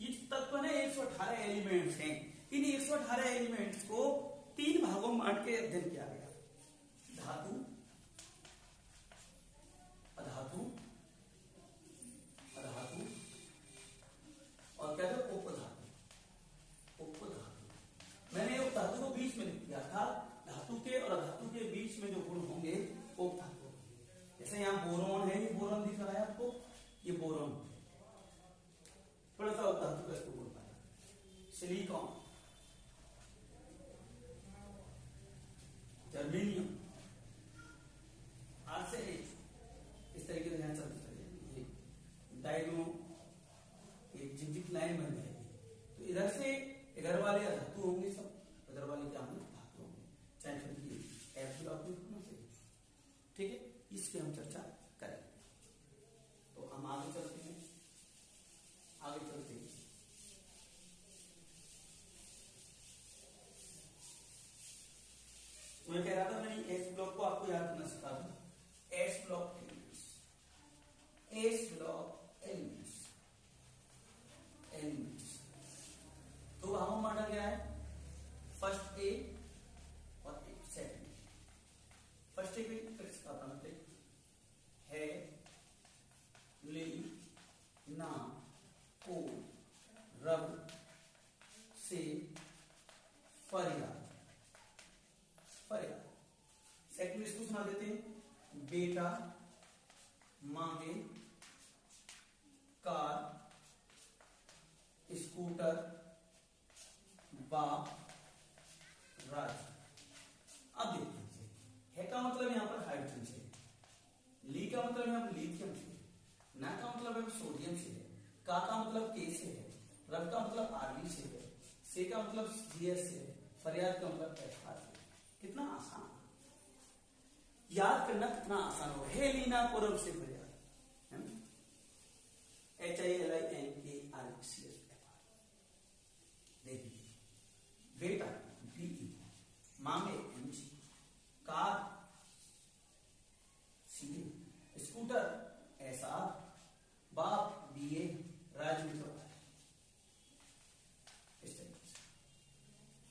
ये तत्व है 118 एलिमेंट्स हैं। इन 118 एलिमेंट्स को 3 भागों में बांट के अध्ययन किया गया। धातु, अधातु, अधातु और क्या था? उपधातु। उपधातु मैंने उपधातु को बीच में लिख दिया था। धातु के और अधातु के बीच में जो गुण होंगे उपधातु। जैसे यहाँ बोरोन है, ये बोरोन दिख रहा है आपको, ये बोरोन थोड़ा सा उपधातु का इसको गुण पाया। सिलिकॉन, जर्मेनियम, आर्सेनाइड, इस तरीके से यहाँ चलते चले डायगोनो, एक जिगजिग लाइन बन जाएगी। तो इधर से इधर वाले धातु होंगे सब, इधर वाले क्या होंगे? धातु होंगे। चाहे फिर ऐप ब्लॉक में होना चाहिए। ठीक है, इस पे हम चर्चा करेंगे। तो हम आगे चलते हैं, आगे चलते हैं। मैं कह रहा था मैं एस ब्लॉक को आपको याद करना सिखा दूं। S block elements, S block elements, elements. तो वहां मॉडल क्या है? फर्स्ट ए और सेकंड। फर्स्ट ए का मतलब है ले ना को रब से फरियाद, फरियाद। सेकंड इसको सुना देते हैं। बेटा मांगे कार, स्कूटर, बाप, राज। अब देखिए, है का मतलब यहां पर हाइड्रोजन से, ली का मतलब यहां पर लिथियम से, ना का मतलब है सोडियम से है, का मतलब के से है, रब का मतलब आरबी से है, से का मतलब जीएस से है, फरियाद का मतलब एफआर से। कितना आसान, याद करना कितना आसान हो। हेलिना कोरब से फरियाद, HILINARCS। देखिए, बेटा BE, मांगे MG, car CA, scooter SR, बाप BA, राजमित्र। इस तरीके से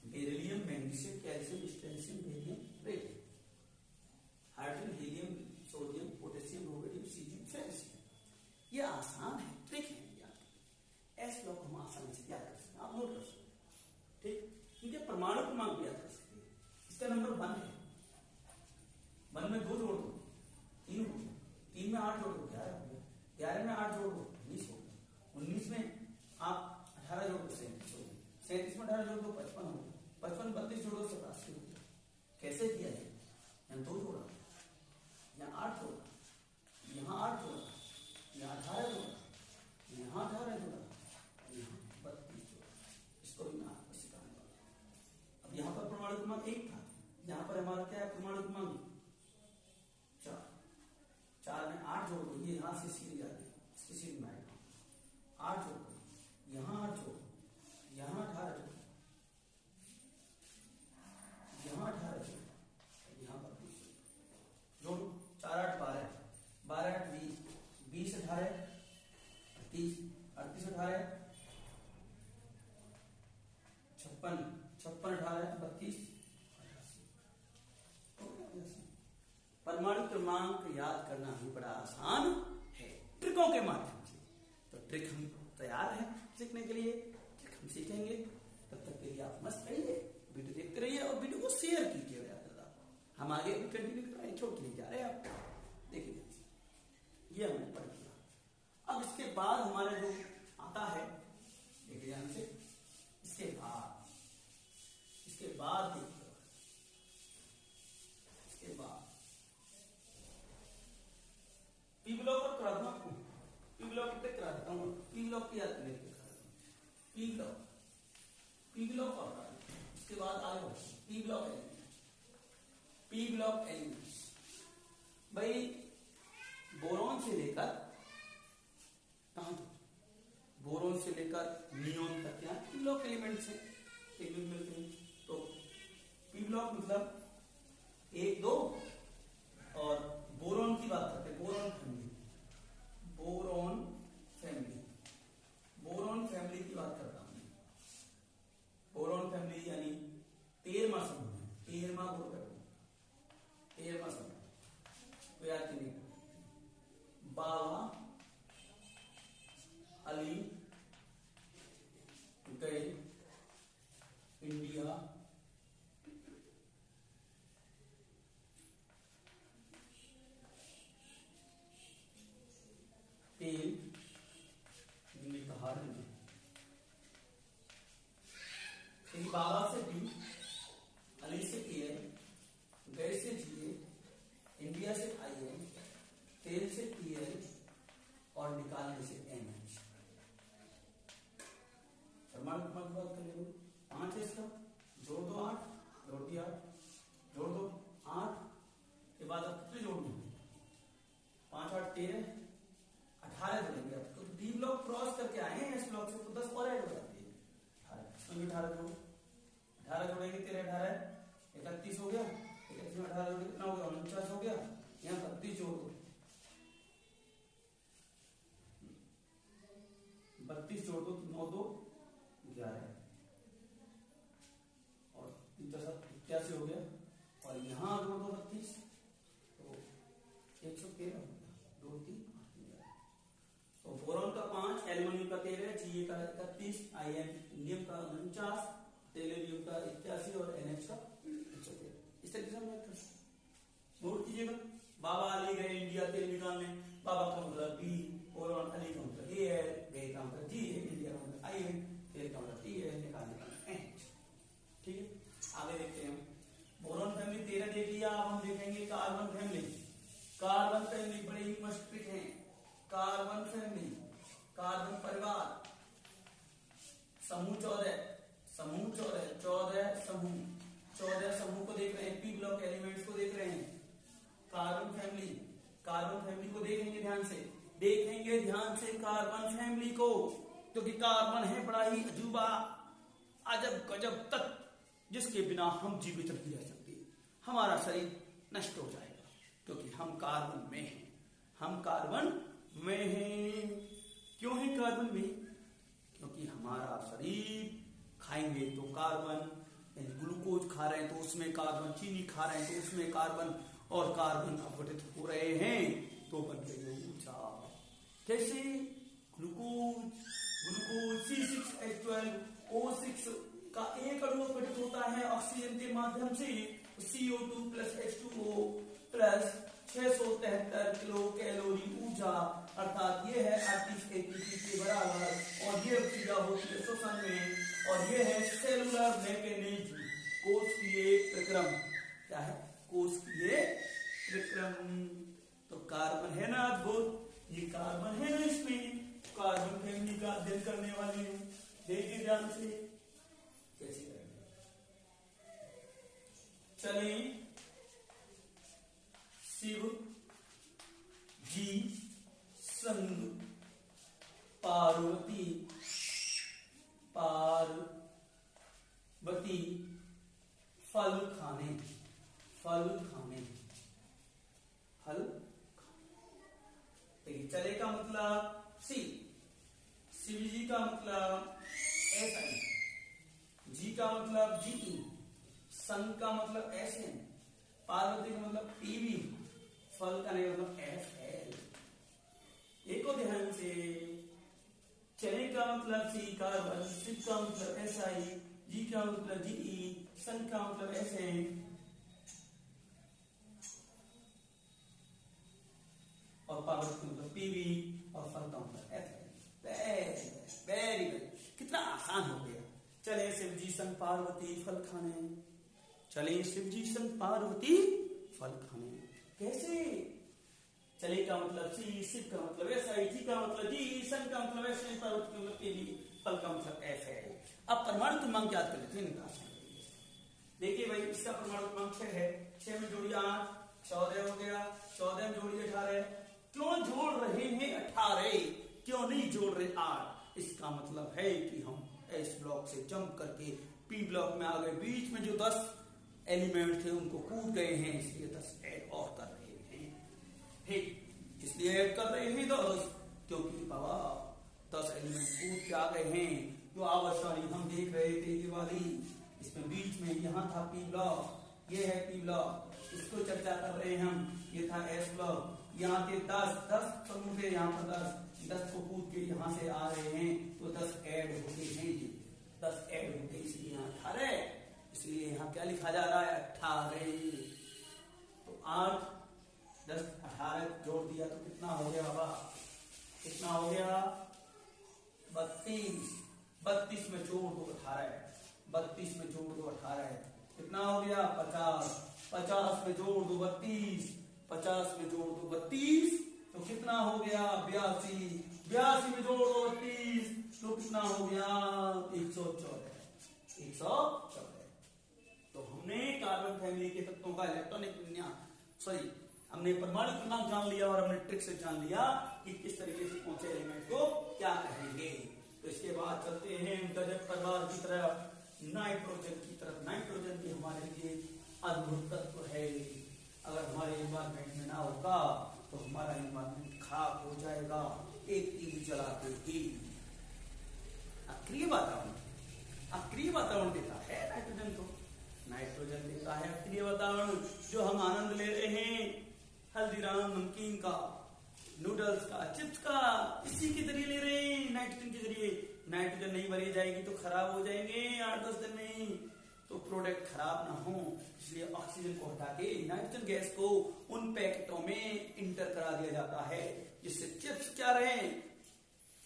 beryllium, magnesium, calcium, strontium, barium, radium, hydrogen, helium, sodium, potassium, rhodium, caesium, francium. ये आसान है, ट्रिक है यार। एस ब्लॉक हम आसानी से याद कर सकते हैं, आप नोट कर सकते हैं। ठीक, इनके परमाणु क्रमांक भी याद कर सकते हैं। इसका नंबर 1 है, 1 में 2 जोड़ दो 3 हो गया, 3 में 8 जोड़ दो 11 हो गया, 11 में 8 जोड़ दो 19 हो गया, 19 में आप 18 जोड़ दो 37 हो गया, 37 में 18 जोड़ दो 55 हो गया, 55 में 32 जोड़ो 87 हो गया। कैसे किया है? यहाँ 2 जोड़ा, यहाँ 8 जोड़ा, यहाँ 8 जोड़ा, यहाँ 18 जोड़ा, यहाँ 18 जोड़ा, यहाँ 32 जोड़ा। इसको भी मैं आपको सिखाने वाला हूं। अब यहाँ पर परमाणु क्रमांक 1 था, यहाँ पर हमारा क्या है? परमाणु क्रमांक 4। 4 में 8 जोड़ दो, ये यहाँ से सीधी जाती है, इसकी सीधी में 8 जोड़ दो, यहाँ 8 जोड़ दो, यहाँ 18 जोड़, यहाँ 18 जोड़, यहाँ 32 जोड़ो। 4 8 12, 12 8 20, 20 18 38, 38 18 56, 56 18 32 88। परमाणु क्रमांक याद करना भी बड़ा आसान है ट्रिकों के माध्यम से। तो ट्रिक हम तैयार हैं सीखने के लिए, ट्रिक हम सीखेंगे। तब तक के लिए आप मस्त रहिए, वीडियो देखते रहिए और वीडियो को शेयर कीजिए ज्यादा। हम आगे भी कंटिन्यू कर रहे हैं, छोड़ नहीं जा रहे हैं आप। देखिए ये हमने पढ़ लिया। अब इसके बाद हमारे जो आता है, देखिए ध्यान से, इसके बाद देखिए, इसके बाद पी ब्लॉक और क्रात्मक, पी ब्लॉक पे करा देता हूँ, पी ब्लॉक की याद करने के लिए पी ब्लॉक, पी ब्लॉक और इसके बाद आगे बढ़ते P block elements. P block elements भाई बोरॉन से लेकर कहां तक? बोरोन से लेकर नियोन तक क्या पी ब्लॉक एलिमेंट्स हैं, मिलते हैं। तो पी ब्लॉक मतलब 1 2, और बोरोन की बात करते हैं, boron family, boron family, boron family की बात करता हूं। बोरोन फैमिली यानी 13वां समूह है, 13वां ग्रुप है, 13वां समूह। तो याद कीजिए, बाबा अली गए इंडिया तेल निकालने, बाबा से बी, अली से ए, गए से जी, इंडिया से आई है, तेल से पी है, और निकालने से एन है। परमाणु क्रमांक की बात करें 5 है इसका, जोड़ दो 8, जोड़ दिया 8, जोड़ दो 8 के बाद अब कितने जोड़ने, 5 8 13, 18 जोड़ेंगे। अब तो डी ब्लॉक क्रॉस करके आए हैं इस ब्लॉक से, तो 10 और ऐड हो जाती है, 18 जोड़ो, 18 जोड़ेंगे 13 18 31 हो गया, 31 में 18 जोड़े कितना हो गया, 49 हो गया। यहाँ 32 जोड़ दो, 32 जोड़ दो, 9 2 11, और 81 हो गया, और यहाँ जोड़ दो 32, तो 113 हो गया, 2 3 8 11। तो बोरॉन का 5, एल्युमिनियम का 13, टीए का 31, आईएनएम का 49, टेलेरियम का 81 और एनएच का 113। इस तरीके से हम याद कर नोट कीजिएगा। बाबा अली गए इंडिया तेल निकालने, बाबा का मतलब बी, बोरॉन अली का मतलब ए है, गए का मतलब जी है, इंडिया का मतलब आई है, तेल का मतलब टी है, निकालने का एच। ठीक है, आगे देखते हैं। बोरॉन फैमिली 13 देख लिया, अब हम देखेंगे कार्बन फैमिली। कार्बन फैमिली बड़े ही मस्त है। कार्बन फैमिली, कार्बन परिवार, समूह 14, समूह 14 समूह, 14 समूह को देख रहे हैं, पी ब्लॉक एलिमेंट्स को देख रहे हैं। कार्बन फैमिली, कार्बन फैमिली को देखेंगे ध्यान से, देखेंगे ध्यान से कार्बन फैमिली को, क्योंकि कार्बन है बड़ा ही अजूबा, अजब गजब तत्व, जिसके बिना हम जीवित नहीं रह सकते, हमारा शरीर नष्ट हो जाएगा, क्योंकि हम कार्बन में हैं, हम कार्बन में हैं। क्यों है कार्बन में? क्योंकि हमारा शरीर खाएंगे तो कार्बन, ग्लूकोज खा रहे हैं तो उसमें कार्बन, चीनी खा रहे हैं तो उसमें कार्बन, और कार्बन अपघटित हो रहे हैं तो बन रही ऊर्जा। कैसे? ग्लूकोज, ग्लूकोज C6H12O6 का एक अणु अपघटित होता है ऑक्सीजन के माध्यम से, CO2 plus H2O plus 673 kilo calorie ऊर्जा, अर्थात ये है 38 ATP के बराबर, और ये ऊर्जा होती है श्वसन में, और ये है सेलुलर मैकेनिज्म, कोशिकीय प्रक्रम। क्या है? कोशिकीय प्रक्रम। तो कार्बन है ना अद्भुत, ये कार्बन है ना, इसमें कार्बन फैमिली का अध्ययन करने वाले हैं, देखिए ध्यान से कैसे करेंगे। चलिए, शिव जी संग पार्वती, पार्वती फल खाने, फल खाने, फल। चले का मतलब सी, शिव जी का मतलब एस, जी का मतलब जी, सन का मतलब एस, पार्वती का मतलब पीवी, फल का नहीं मतलब एफ एल। देखो ध्यान से, चने का मतलब सी कार्बन, शिव का मतलब एस आई, जी का मतलब जी ई, सन का मतलब एस एन, और पार्वती का मतलब पीवी, और फल का मतलब एफ एल। वेरी वेरी, कितना आसान हो गया। चले शिव जी संग पार्वती फल खाने, चले शिव जी संग पार्वती फल खाने। कैसे? चले का मतलब सी, शिव का मतलब एस आई, जी का मतलब जी, सन का मतलब एस एन, पार्वती का मतलब पीवी, फल का मतलब एफ है। अब परमाणु क्रमांक याद कर लेते हैं निकाल। देखिए भाई, इसका परमाणु क्रमांक 6 है, 6 में जोड़िए 8, 14 हो गया, 14 में जोड़िए 18। क्यों जोड़ रहे हैं 18? क्यों नहीं जोड़ रहे आर? इसका मतलब है कि हम एस ब्लॉक से जंप करके पी ब्लॉक में आ गए, बीच में जो 10 एलिमेंट थे उनको कूद गए हैं, इसलिए 10 ऐड और कर रहे हैं। इसलिए ऐड कर रहे हैं 10 क्योंकि बाबा 10 एलिमेंट कूद के आ गए हैं। जो आवर्षणी हम देख रहे थे ये वाली, इसमें बीच में यहाँ था पी ब्लॉक, ये है पी ब्लॉक, इसको चर्चा कर रहे हैं हम। ये था एस ब्लॉक, यहाँ के 10 समूह थे, यहाँ पर 10 को कूद के यहाँ से आ रहे हैं, तो 10 ऐड होते हैं, ये 10 ऐड होते हैं, इसलिए यहाँ 18, इसलिए यहाँ क्या लिखा जा रहा है 18। तो 8 10 18 जोड़ दिया तो कितना हो गया बाबा? कितना हो गया? 32। 32 में जोड़ दो 18 है, 32 में जोड़ दो 18 है, कितना हो गया? 50। 50 में जोड़ दो 32, 50 में जोड़ दो 32 तो कितना हो गया? 82। 82 में जोड़ दो 32 तो कितना हो गया? 114। 114। तो हमने कार्बन फैमिली के तत्वों का इलेक्ट्रॉनिक विन्यास, हमने परमाणु क्रमांक जान लिया और हमने ट्रिक से जान लिया कि किस तरीके से कौन से एलिमेंट को क्या कहेंगे। तो इसके बाद चलते हैं गजब परिवार की तरफ, नाइट्रोजन की तरफ। नाइट्रोजन भी हमारे लिए अद्भुत तत्व है। अगर हमारे एनवायरमेंट में ना होगा तो हमारा एनवायरमेंट खराब हो जाएगा, एक टीवी चलाते ही। अक्रिय वातावरण देता है नाइट्रोजन को, नाइट्रोजन देता है अक्रिय वातावरण, जो हम आनंद ले रहे हैं हल्दीराम नमकीन का, नूडल्स का, चिप्स का, इसी के जरिए ले रहे हैं, नाइट्रोजन के जरिए। नाइट्रोजन नहीं भरी जाएगी तो खराब हो जाएंगे 8-10 दिन में, तो प्रोडक्ट खराब ना हो, इसलिए ऑक्सीजन को हटा के नाइट्रोजन गैस को उन पैकेटों में इंटर करा दिया जाता है, जिससे चिप्स क्या रहे,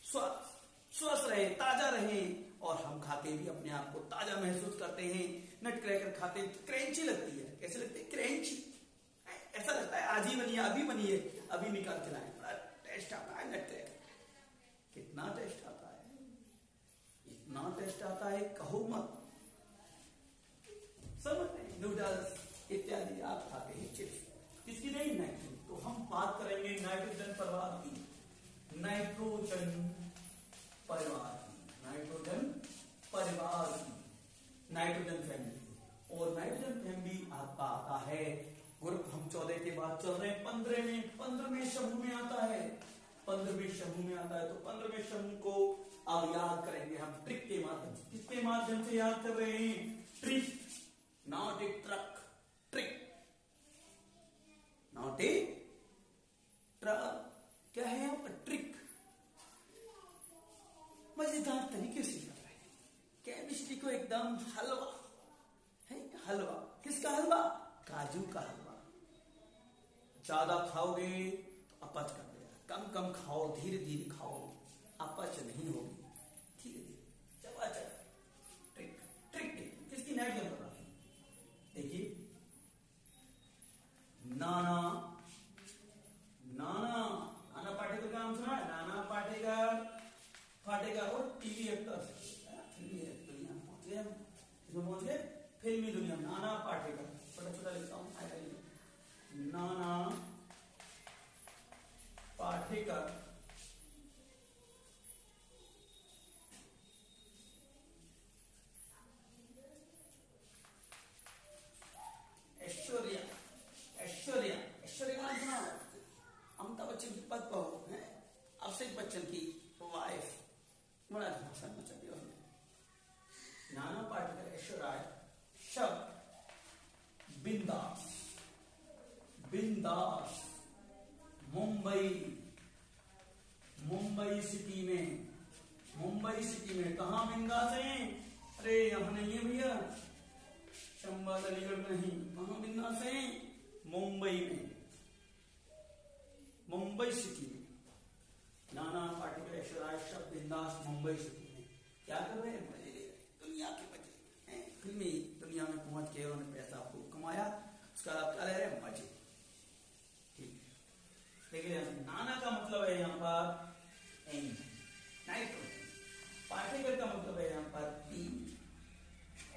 स्वस्थ रहे, ताजा रहे, और हम खाते भी अपने आप को ताजा महसूस करते हैं। नट क्रैकर खाते क्रंची लगती है, कैसे लगती है? क्रंची, ऐसा लगता है आज ही बनी है, अभी बनी है, अभी निकाल के लाए, बड़ा टेस्ट आता है नट क्रैकर। कितना टेस्ट आता है, इतना टेस्ट आता है कहो मत। समझ रहे? नूडल्स इत्यादि आप खाते हैं, चिप्स, किसकी नहीं? नाइट्रोजन। तो हम बात करेंगे नाइट्रोजन परिवार की, नाइट्रोजन परिवार की, नाइट्रोजन परिवार की, नाइट्रोजन फैमिली। और नाइट्रोजन फैमिली आपका आता है ग्रुप, हम 14 के बाद चल रहे हैं 15वें समूह में आता है, 15वें समूह में आता है। तो 15वें समूह को अब याद करेंगे हम ट्रिक के माध्यम से। किसके माध्यम से याद कर रहे हैं? Trick, not a truck, trick, not a truck. क्या है यहाँ पर? ट्रिक, मजेदार तरीके से कर रहे हैं केमिस्ट्री को, एकदम हलवा है। हलवा किसका हलवा? काजू का हलवा। ज्यादा खाओगे तो अपच कर देगा, कम कम खाओ, धीरे धीरे खाओ, अपच नहीं होगी, धीरे धीरे चबा चबा। ट्रिक, ट्रिक किसकी? नाइट्रोजन पर। देखिए नाना पाटेकर का नाम सुना है? नाना पाटेकर और टीवी एक्टर, दुनिया पहुंच गए, इसमें पहुंच गए फिल्मी दुनिया में। नाना पाटेकर, छोटा लिखता हूं, नाना पाटेकर ऐश्वर्या नाम सुना? अमिताभ बच्चन की पद बहू है, अभिषेक बच्चन की वाइफ, बड़ा भाषण में चली उसने। नाना पाटेकर ऐश्वर्या शब्द बिंदास, बिंदास, मुंबई सिटी में कहा बिंदास है? अरे यहां नहीं है भैया, चंबा अलीगढ़ नहीं, कहां बिंदास है? मुंबई में, मुंबई सिटी में। नाना पाटेकर ऐश्वर्या शब्द बिंदास मुंबई सिटी में क्या कर रहे हैं? मजे ले रहे, दुनिया के मजे हैं। फिल्मी दुनिया में पहुंच के उन्होंने पैसा खूब कमाया, उसका आप क्या ले रहे हैं? मजे। ठीक, देखिए नाना का मतलब है यहाँ पर नाइट्रोजन, पाटेकर का मतलब है यहाँ पर टी,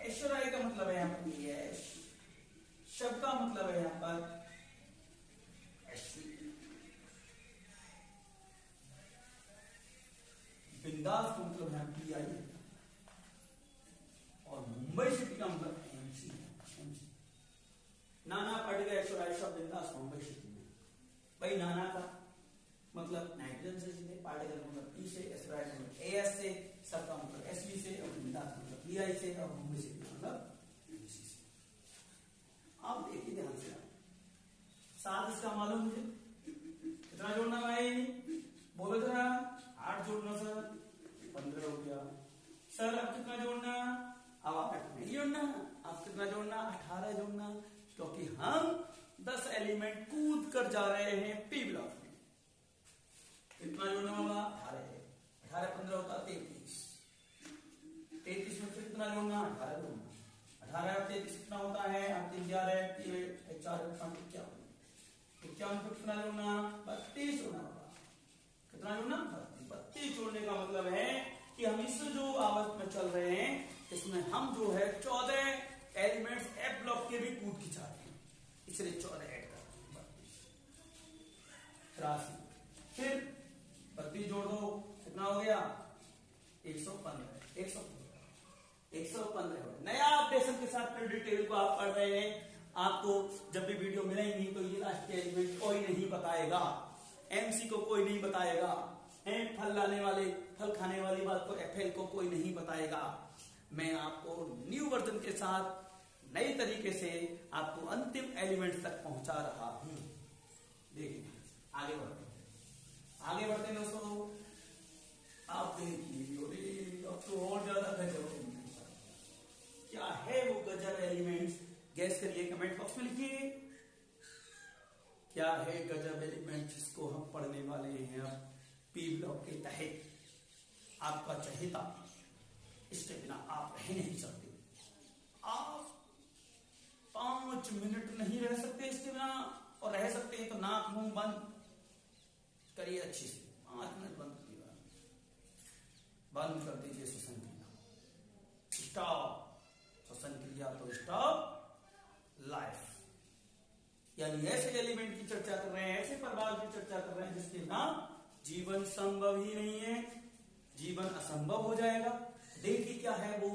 ऐश्वर्या का मतलब है यहाँ पर यश, शब्द का मतलब है यहाँ पर बिंदास का मतलब है PI और मुंबई सिटी का मतलब MC। नाना पार्टिकल एक्सोलाइट्स ऑफ बिंदास मुंबई सिटी में। भाई नाना का मतलब नाइट्रोजन से सीधे, पार्टिकल मतलब P से, एक्सोलाइट्स मतलब AS से, सबका मतलब SV से और बिंदास मतलब PI से और मुंबई सिटी का मतलब MC से। आप देखिए ध्यान से, साथ इसका मालूम मुझे कितना जोड़ना भाई, बोलो जरा। 8 जोड़ना सर, 15 हो गया। सर अब कितना जोड़ना, अब आप नहीं जोड़ना, आप कितना जोड़ना, 18 जोड़ना, क्योंकि हम 10 एलिमेंट कूद कर जा रहे हैं P ब्लॉक में। कितना जोड़ना होगा, 18 18 15 होता 33 33 में फिर कितना जोड़ना, 18 जोड़ना, 18 और 33 कितना होता है, 8 3 11 4 5 51 को कितना जोड़ना, 32 जोड़ना होगा। कितना जोड़ना, 32 जोड़ने का मतलब है कि हम इस जो आवर्त में चल रहे हैं इसमें हम जो है 14 एलिमेंट्स F ब्लॉक के भी कूद की चाहते हैं, इसलिए 14 ऐड कर 83। फिर 32 जोड़ दो, कितना हो गया, 115 115। नया अपडेशन के साथ फिर डिटेल को आप पढ़ रहे हैं। आपको जब भी वीडियो मिलेंगी तो ये लास्ट के एलिमेंट कोई नहीं बताएगा, MC को कोई नहीं बताएगा, फल लाने वाले फल खाने वाली बात को FL को कोई नहीं बताएगा। मैं आपको न्यू वर्जन के साथ नई तरीके से आपको अंतिम एलिमेंट तक पहुंचा रहा हूं। देखिए आगे बढ़ते हैं दोस्तों। आप देखिए अब तो और ज्यादा गजब क्या है वो गजब एलिमेंट्स, गैस करिए, कमेंट बॉक्स में लिखिए क्या है गजब एलिमेंट जिसको हम पढ़ने वाले हैं अब P ब्लॉक के तहत। आपका चहेता, इसके बिना आप रह नहीं सकते, आप 5 मिनट नहीं रह सकते इसके बिना, और रह सकते हैं तो नाक मुंह बंद करिए अच्छे से, 5 मिनट बंद करिए, बंद कर दीजिए श्वसन क्रिया, स्टॉप श्वसन क्रिया, तो स्टॉप लाइफ। यानी ऐसे एलिमेंट की चर्चा कर रहे हैं, ऐसे प्रभाव की चर्चा कर रहे हैं जिसके बिना जीवन संभव ही नहीं है, जीवन असंभव हो जाएगा। देखिए क्या है वो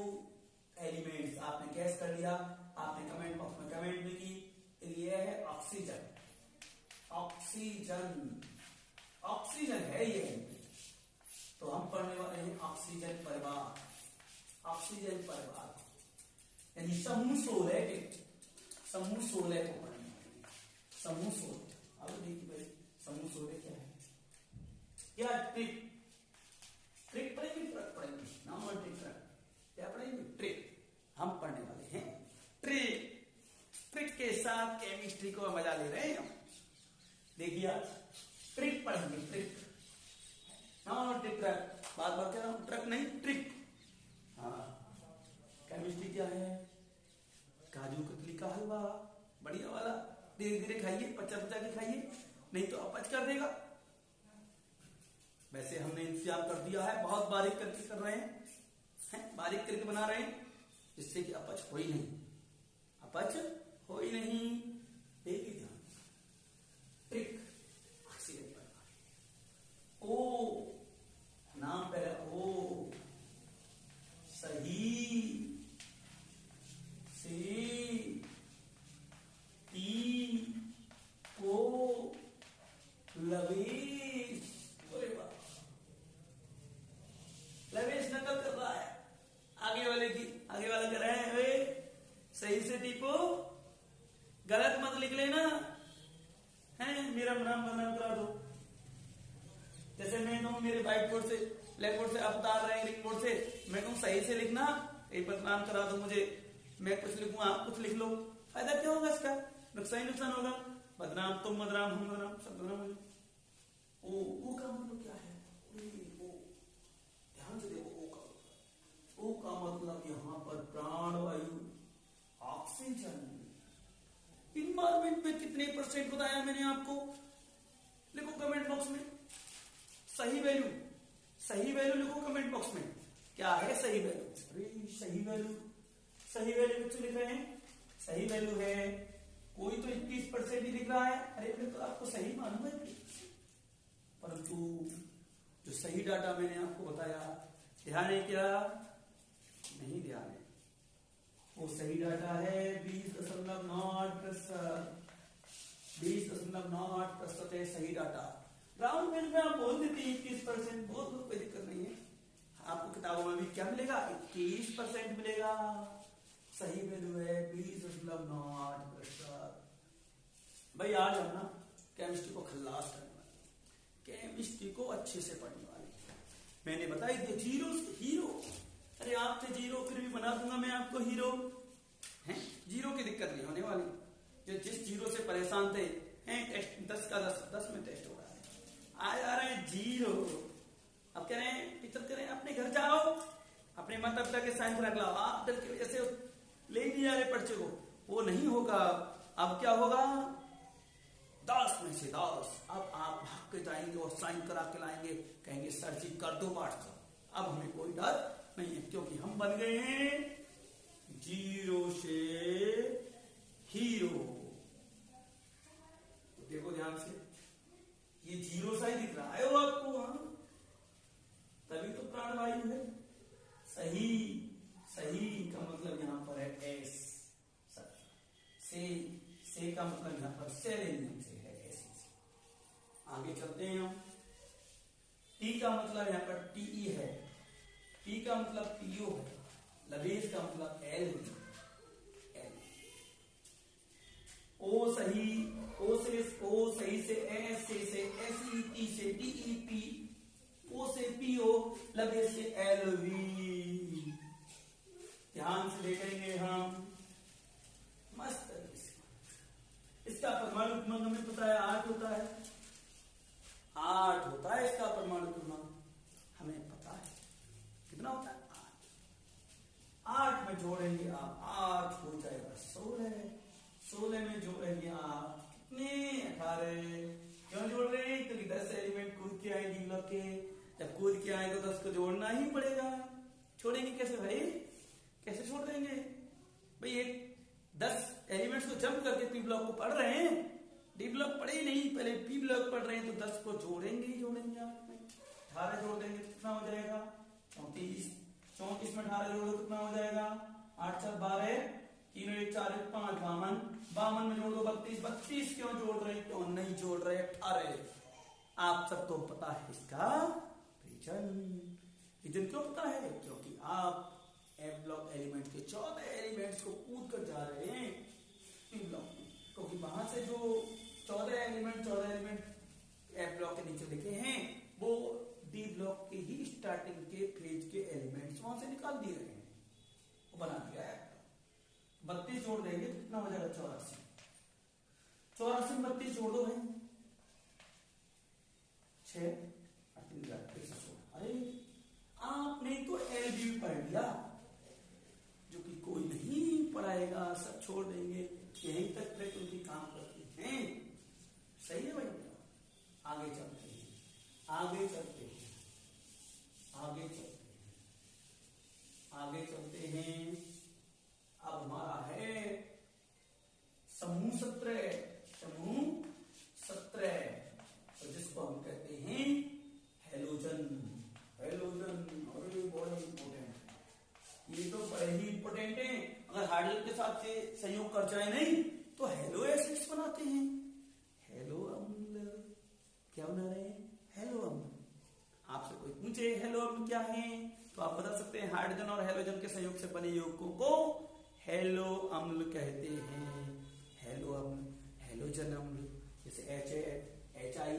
एलिमेंट्स, आपने गैस कर लिया, आपने कमेंट बॉक्स में कमेंट भी की, ये है ऑक्सीजन। ऑक्सीजन ऑक्सीजन है ये, तो हम पढ़ने वाले हैं ऑक्सीजन परिवार। ऑक्सीजन परिवार यानी समूह 16 के, समूह 16 को पढ़ने वाले हैं, समूह 16। अब देखिए भाई समूह 16 क्या है, क्या ट्रिक, ट्रिक पढ़ेंगे, ट्रक पढ़ेंगे, नाम और ट्रिक, क्या पढ़ेंगे, ट्रिक। हम पढ़ने वाले हैं ट्रिक, ट्रिक के साथ केमिस्ट्री को मजा ले रहे हैं हम। देखिए आज ट्रिक पढ़ेंगे, ट्रिक, नाम और ट्रिक, ट्रक, बार बार कह रहा हूं, ट्रक नहीं ट्रिक। हाँ केमिस्ट्री क्या है, काजू कतली का हलवा बढ़िया वाला, धीरे धीरे खाइए, पचा के खाइए, नहीं तो अपच कर देगा। वैसे हमने इंतजाम कर दिया है, बहुत बारीक करके कर रहे हैं, बारीक करके बना रहे हैं जिससे कि अपच हो ही नहीं, अपच हो ही नहीं। देखिए ध्यान, ट्रिक ऑक्सीजन परिवार, ओ नाम पहले ओ, सही सी टी को लवेश, लवेश नकल कर रहा है आगे वाले की, आगे वाला कह रहे हैं सही से टीपो, गलत मत लिख लेना है, मेरा नाम बदनाम करा दो। जैसे मैं कहूं मेरे व्हाइट बोर्ड से, ब्लैक बोर्ड से आप उतार रहे हैं रिंग बोर्ड से, मैं कहूं सही से लिखना, एक बदनाम करा दो मुझे, मैं कुछ लिखूं आप कुछ लिख लो, फायदा क्या होगा इसका, नुकसान ही नुकसान होगा, बदनाम तुम बदनाम हम बदनाम सब बदनाम हो जाए। ओ का मतलब क्या है, ओ ध्यान से देखो, ओ का मतलब यहां पर प्राणवायु, ऑक्सीजन। इन्वायरमेंट में कितने % बताया मैंने आपको, लिखो कमेंट बॉक्स में सही वैल्यू, सही वैल्यू लिखो कमेंट बॉक्स में, क्या है सही वैल्यू। अरे सही वैल्यू, सही वैल्यू कुछ लिख रहे हैं, सही वैल्यू है, कोई तो 21% ही लिख रहा है। अरे तो आपको सही मालूम है, परंतु जो सही डाटा मैंने आपको बताया, ध्यान है क्या? नहीं ध्यान है। वो सही डाटा है 20.9% है सही डाटा। राउंड में आप बोल देते 21%, बोल दो, कोई दिक्कत नहीं है। आपको किताबों में भी क्या मिलेगा? 21% मिलेगा। सही वैल्यू है 20.9%। भाई आज हम ना केमिस्ट्री को खल्लास करने वाले, केमिस्ट्री को अच्छे से पढ़ने वाले। मैंने बताई थी जीरो हीरो, अरे आप थे जीरो, फिर भी बना दूंगा मैं आपको हीरो। हैं? जीरो की दिक्कत नहीं होने वाली। जो जिस जीरो से परेशान थे, हैं टेस्ट 10 का 10 में टेस्ट हो रहा है, आज आ रहे हैं जीरो। अब कह रहे हैं टीचर कह रहे हैं अपने घर जाओ, अपने माता पिता के साइन रख लाओ। आप डर की वजह से ले नहीं जा रहे पर्चे को, वो नहीं होगा। अब क्या होगा? 10 में से 10। अब आप भाग के जाएंगे और साइन करा के लाएंगे, कहेंगे सर जी कर दो व्हाट्सएप। अब हमें कोई डर नहीं है, क्योंकि हम बन गए हैं जीरो से हीरो। देखो ध्यान से, ये जीरो सा ही दिख रहा है वो आपको, हाँ? तभी तो प्राणवायु है। सही, सही का मतलब यहां पर है एस। से का मतलब यहां पर सेलेनियम से है, ऐसे। आगे चलते हैं हम। टी का मतलब यहां पर टीई है, टी का मतलब पीओ है, लवेज का मतलब एल। ओ सही, ओ सही से एस से एस ई टी से डी ई पी, ओ से पीओ, लवेज से एल वी। ध्यान से देखेंगे हम मस्त। इसका परमाणु क्रमांक हमें पता है 8 होता है, 8 होता है इसका परमाणु क्रमांक, हमें पता है। कितना होता है? 8 में जोड़ेंगे आप 8 हो जाएगा 16, 16 में जोड़ेंगे आप कितने? 18। क्यों जोड़ रहे हैं? क्योंकि 10 एलिमेंट कूद के आए डी ब्लॉक के, जब कूद के आए तो 10 को जोड़ना ही पड़ेगा। छोड़ेंगे कैसे भाई? कैसे छोड़ देंगे भाई? एक 10 एलिमेंट्स को जंप करके पी ब्लॉक को पढ़ रहे हैं, डी ब्लॉक पढ़े ही नहीं, पहले पी ब्लॉक पढ़ रहे हैं, तो 10 को जोड़ेंगे ही जोड़ेंगे आप। 18 जोड़ देंगे कितना हो जाएगा? 34। 34 में 18 जोड़ो कितना हो जाएगा? 8 4 12, 3 1 4 1 5, 52। 52 में जोड़ दो 32। 32 क्यों जोड़ रहे? क्यों नहीं जोड़ रहे? 18। आप सबको पता है इसका रीजन। रीजन क्यों पता है? क्योंकि आप एफ ब्लॉक एलिमेंट के 14 एलिमेंट्स को कूद कर जा रहे हैं पी ब्लॉक में, क्योंकि वहां से जो 14 एलिमेंट एफ ब्लॉक के नीचे लिखे हैं, वो डी ब्लॉक के ही स्टार्टिंग के फेज के एलिमेंट्स वहां से निकाल दिए गए हैं, वो बना दिया है। 32 जोड़ देंगे तो कितना हो जाएगा? 84। 84 में 32 जोड़ दो भाई, 6 अरे आपने तो एलबी पढ़ लिया, जो कि कोई नहीं पढ़ाएगा, सब छोड़ देंगे। यहीं तक प्रकृति काम करती है। सही है भाई? आगे चलते हैं, आगे चलते हैं, आगे चलते हैं, आगे चलते हैं। अब हमारा है समूह 17, समूह 17, तो जिसको हम कहते हैं हेलोजन। हेलोजन अरे बहुत इंपोर्टेंट, ये तो बड़े ही इंपोर्टेंट है। अगर हाइड्रोजन के साथ से संयोग कर जाए नहीं तो हेलो एसिड्स बनाते हैं। हेलो अम्ल क्या बना रहे हैं? हेलो अम्ल। आपसे कोई पूछे हेलो अम्ल क्या है, तो आप बता सकते हैं हाइड्रोजन और हेलोजन के संयोग से बने यौगिकों को हेलो अम्ल कहते हैं। हेलो अम्ल, हेलोजन अम्ल, जैसे HI,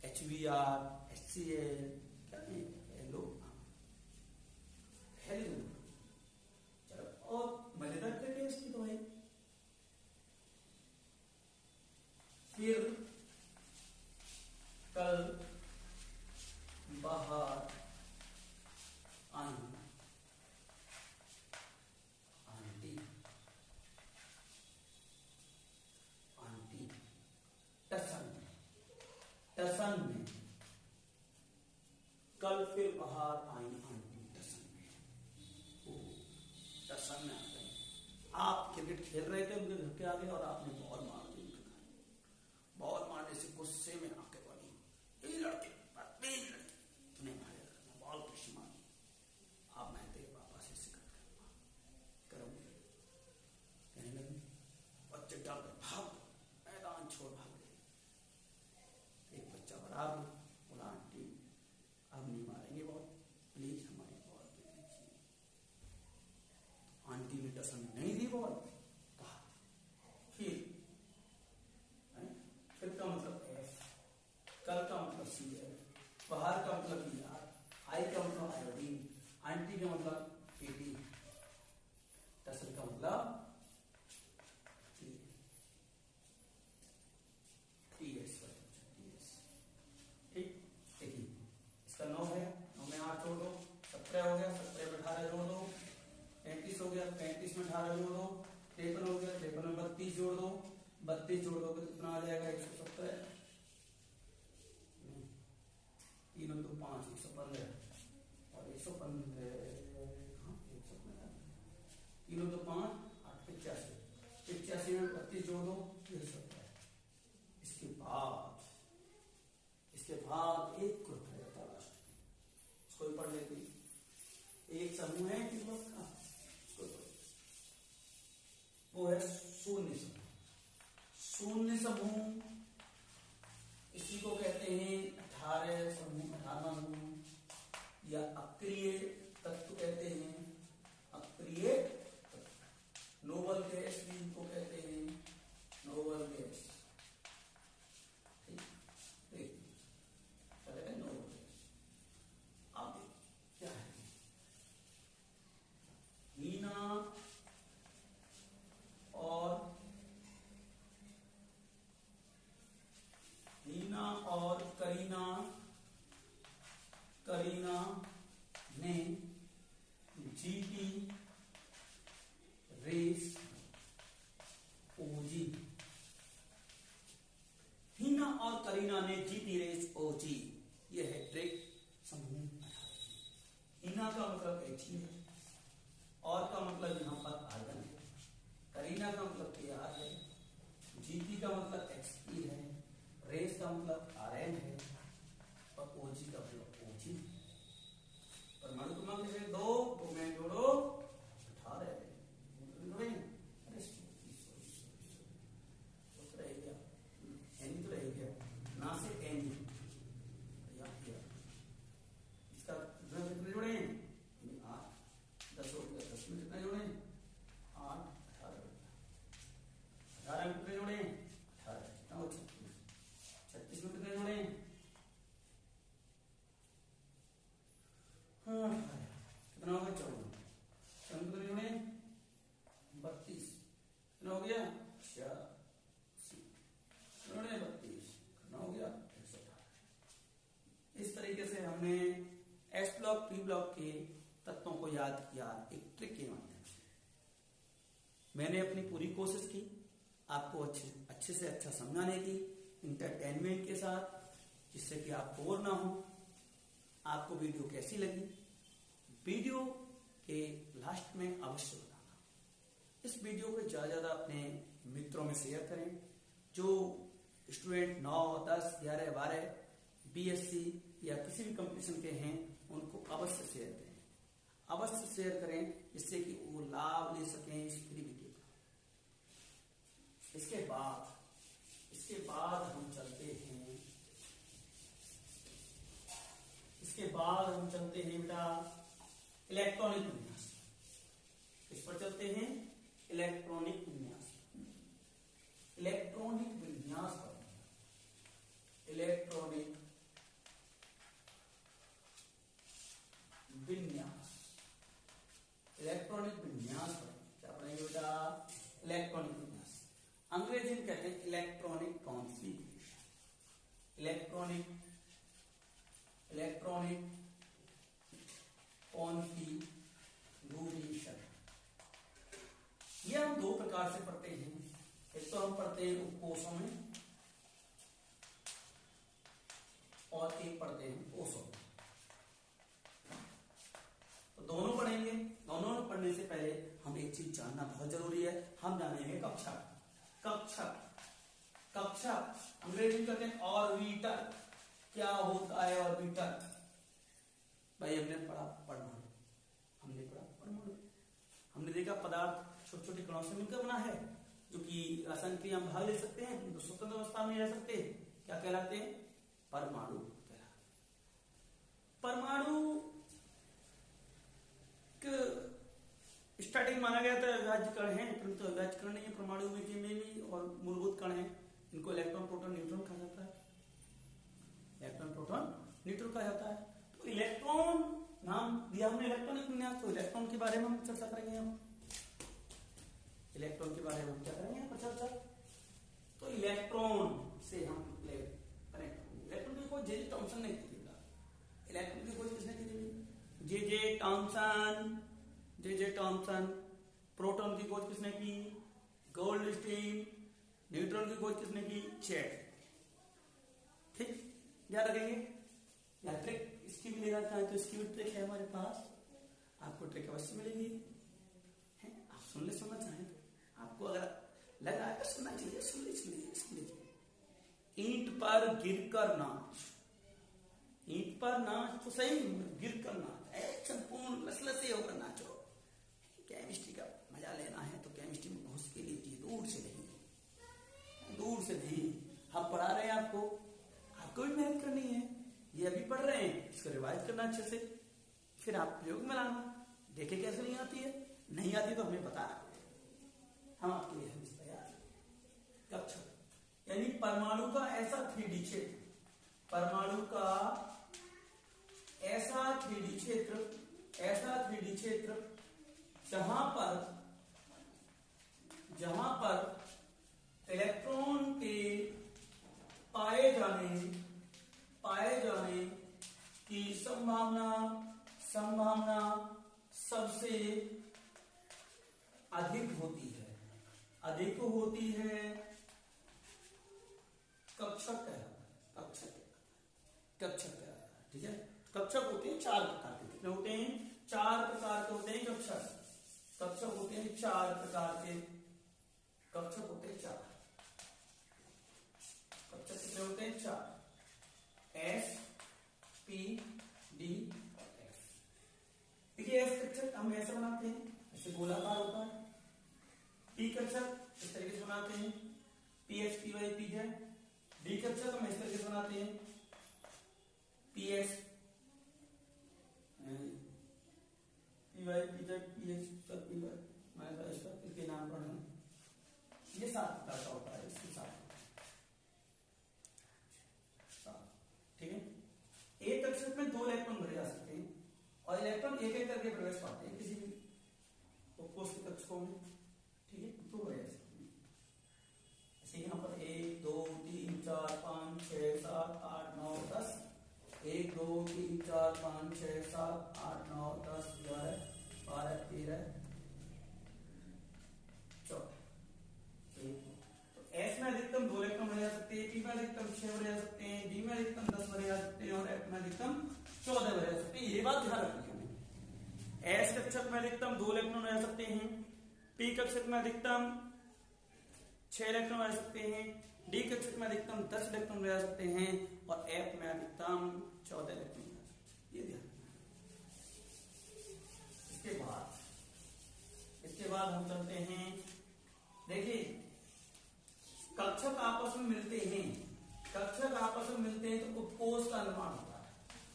HBr, HCl, क्या है? Hello hello. चलो और मजेदार करके इसकी तो है। फिर कल बाहर आई आंटी, आंटी टसन में कल फिर बाहर आई आंटी टसन में। टसन में आ गए। आप क्रिकेट खेल रहे थे उनके घर के आगे और आपने बॉल मार दी। बॉल मारने से गुस्से में आके बोली, ये लड़के बदतमीज लड़के, टी का मतलब टी, टसल का मतलब टीएस, ठीक। देखिए इसका 9 है, 9 में 8 जोड़ दो, 17 हो गया, 17 में 18 जोड़ दो, 35 हो गया, 35 में 18 जोड़ दो, 53 हो गया, 53 में 32 जोड़ दो, 32 जोड़ दो तो कितना आ जाएगा 117, 3 तो 5, 115 और 115, हाँ 115, 3 तो 5, 8 85, 85 में 32 जोड़ दो, 117। इसके बाद एक ग्रुप है उसको भी पढ़ लेते हैं। एक समूह है कि का वो है शून्य समूह। शून्य समूह इसी को कहते हैं 18 समूह, 18वां समूह या अक्रिय तत्व कहते हैं। अक्रिय तत्व नोबल गैस भी इनको कहते हैं, नोबल गैस। और करीना ने जीती रेस ओजी। हीना और करीना ने जीती रेस ओजी, यह है ट्रिक समूह। हीना का मतलब एथीन है, और का मतलब यहां पर आर्गन है, करीना का मतलब केआर है, जीती का मतलब एक्सपी है, रेस का मतलब आरएन है और ओजी का मतलब ओजी। परमाणु क्रमांक से 2 में जोड़ो 18 एनी तो रह गया ना से एनी, इसका कितने जोड़े 8, 10 हो गया, 10 में कितने जोड़े 8, 18 में कितने जोड़े 18, कितना हो 36 में कितने जोड़े कितना हो गया 14, कितने जोड़े 32, कितना हो गया 32, कितना हो गया 118। इस तरीके से हमने एस ब्लॉक पी ब्लॉक के तत्वों को याद किया एक ट्रिक के माध्यम से। मैंने अपनी पूरी कोशिश की आपको अच्छे से अच्छा समझाने की, इंटरटेनमेंट के साथ, जिससे कि आप बोर ना हो। आपको वीडियो कैसी लगी, वीडियो के लास्ट में अवश्य बताना। इस वीडियो को ज्यादा अपने मित्रों में शेयर करें। जो स्टूडेंट 9, 10, 11, 12 बीएससी या किसी भी कंपटीशन के हैं उनको अवश्य शेयर करें, अवश्य शेयर करें, जिससे कि वो लाभ ले सकें इस फ्री वीडियो का। इसके बाद हम चलते हैं बेटा इलेक्ट्रॉनिक विन्यास। किस पर चलते हैं? इलेक्ट्रॉनिक विन्यास। इलेक्ट्रॉनिक विन्यास पर, इलेक्ट्रॉनिक विन्यास, इलेक्ट्रॉनिक विन्यास पर क्या पढ़ेंगे बेटा? इलेक्ट्रॉनिक विन्यास। अंग्रेजी में कहते हैं इलेक्ट्रॉनिक कॉन्फ़िगरेशन। इलेक्ट्रॉनिक कॉन्फ़िगरेशन ये हम 2 प्रकार से पढ़ते हैं। एक तो हम पढ़ते हैं उपकोषों में और एक पढ़ते हैं कोषों में। तो दोनों पढ़ेंगे। दोनों पढ़ने से पहले हम एक चीज जानना बहुत जरूरी है। हम जानेंगे कक्षा। कक्षा अंग्रेजी में कहते हैं ऑर्बिटर। क्या होता है ऑर्बिटर? भाई हमने पढ़ा परमाणु, हमने देखा पदार्थ छोटे छोटे कणों से मिलकर बना है, जो कि रासायनिक क्रिया में भाग ले सकते हैं, किंतु स्वतंत्र अवस्था में रह सकते हैं। क्या कहलाते हैं? परमाणु कहलाते। परमाणु स्टार्टिंग माना गया था अविभाज्य कण है, परंतु अविभाज्य कण नहीं है। परमाणु में भी और मूलभूत कण है। इनको इलेक्ट्रॉन, प्रोटॉन, न्यूट्रॉन कहा जाता है। इलेक्ट्रॉन, प्रोटॉन, न्यूट्रॉन कहा जाता है। तो इलेक्ट्रॉन नाम दिया हमने इलेक्ट्रॉनिक विन्यास तो इलेक्ट्रॉन के बारे में हम चर्चा करेंगे। हम इलेक्ट्रॉन के बारे में हम क्या करेंगे यहाँ पर चर्चा। तो इलेक्ट्रॉन से हम कनेक्ट होंगे। इलेक्ट्रॉन की खोज जे टॉमसन ने की थी। इलेक्ट्रॉन की खोज किसने की थी? जे टॉमसन। प्रोटॉन की खोज किसने की? गोल्डस्टीन। न्यूट्रॉन की खोज किसने की? चैट। ठीक, याद रखेंगे। या ट्रिक इसकी भी लेना चाहें तो इसकी भी ट्रिक है हमारे पास, आपको ट्रिक अवश्य मिलेगी है। आप सुनना चाहें तो आपको अगर लगा तो सुनना चाहिए, सुन लीजिए। ईंट पर गिरकर नाच। ईंट पर नाच तो सही, गिरकर नाच, संपूर्ण लसलसे होकर नाचो। केमिस्ट्री का मजा लेना है तो केमिस्ट्री में घुस के लीजिए, दूर से नहीं। हम पढ़ा रहे हैं आपको भी मेहनत करनी है। ये अभी पढ़ रहे हैं, इसको रिवाइज करना अच्छे से, फिर आप प्रयोग में लाना, देखे कैसे नहीं आती है। नहीं आती तो हमें बताना, हम आपके लिए तैयार। कक्षक यानी परमाणु का ऐसा 3D क्षेत्र, परमाणु का ऐसा 3D क्षेत्र जहां पर इलेक्ट्रॉन के पाए जाने की संभावना सबसे अधिक होती है। कक्षक कहलाता है। ठीक है, कक्षक होते हैं 4 प्रकार के। कितने होते हैं? 4 प्रकार के होते हैं कक्षक होते हैं 4 प्रकार के। कक्षक होते हैं 4। कक्षक कितने होते हैं? 4। S, P, D और F। देखिए S कक्षक हम ऐसे बनाते हैं, ऐसे गोलाकार होता है। P कक्षक इस तरीके से बनाते हैं, PH, PY, PZ। D कक्षक हम इस तरीके से बनाते हैं, PS, PY, PZ, PH, PY, इसके नाम पढ़ना। ये 7 प्रकार का होता है, इसके 7। ठीक है, एक कक्षक में 2 इलेक्ट्रॉन भरे जा सकते हैं और इलेक्ट्रॉन एक करके प्रवेश पाते हैं किसी भी उपकोष के कक्षकों में। ठीक है, 2 भरे जा सकते हैं। ऐसे यहाँ पर 1 2 3 4 5 6 7 8 9 10। 1 2 3 4 5 6 7 8 9 10 11 12 13 14। तो S में अधिकतम 2 इलेक्ट्रॉन भरे जा सकते हैं, P में अधिकतम 6 भरे जा सकते हैं, D में अधिकतम 10 भरे जा सकते हैं और F में अधिकतम 14 भरे जा सकते हैं। ये बात ध्यान रखनी है। S कक्षक में अधिकतम 2 इलेक्ट्रॉन भरे जा सकते हैं, P कक्षक में अधिकतम 6 इलेक्ट्रॉन भरे जा सकते हैं, D कक्षक में अधिकतम 10 इलेक्ट्रॉन भरे जा सकते हैं और F में अधिकतम 14 इलेक्ट्रॉन भरे जा सकते हैं। ये ध्यान। इसके बाद हम चलते हैं। देखिए, कक्षक आपस में मिलते हैं तो उपकोष का निर्माण होता है।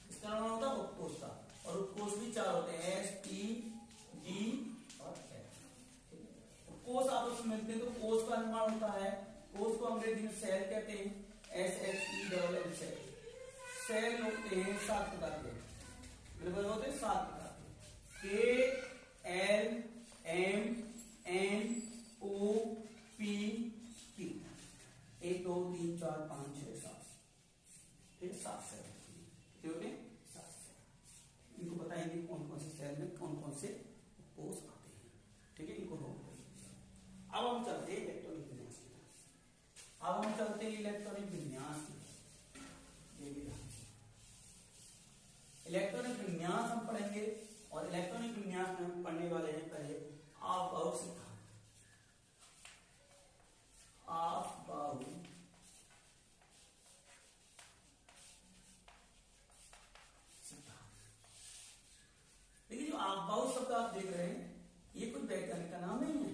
किसका निर्माण होता है? उपकोष का। और उपकोष भी 4 होते हैं, S, P, D और F। उपकोष आपस में मिलते हैं तो कोष का निर्माण होता है। कोष को अंग्रेजी में सेल कहते हैं, SHELL सेल। सेल होते हैं 7 प्रकार के, बिल्कुल होते हैं 7 प्रकार के, K, L, M, N, O, P, Q। 1 2 3 4 5 6 7। ठीक, 7 सेल होते हैं। 7 सेल। इनको बताएंगे कौन कौन से सेल में कौन कौन से कोष आते हैं। ठीक है, इनको नोट करिए। अब हम चलते हैं इलेक्ट्रॉनिक विन्यास की तरफ। इलेक्ट्रॉनिक विन्यास हम पढ़ेंगे और इलेक्ट्रॉनिक विन्यास में हम पढ़ने वाले हैं पहले ऑफ-बाउंड सिद्धांत। ऑफ-बाउंड सिद्धांत। देखिए, जो ऑफ-बाउंड शब्द आप देख रहे हैं, ये कोई वैज्ञानिक का नाम नहीं है,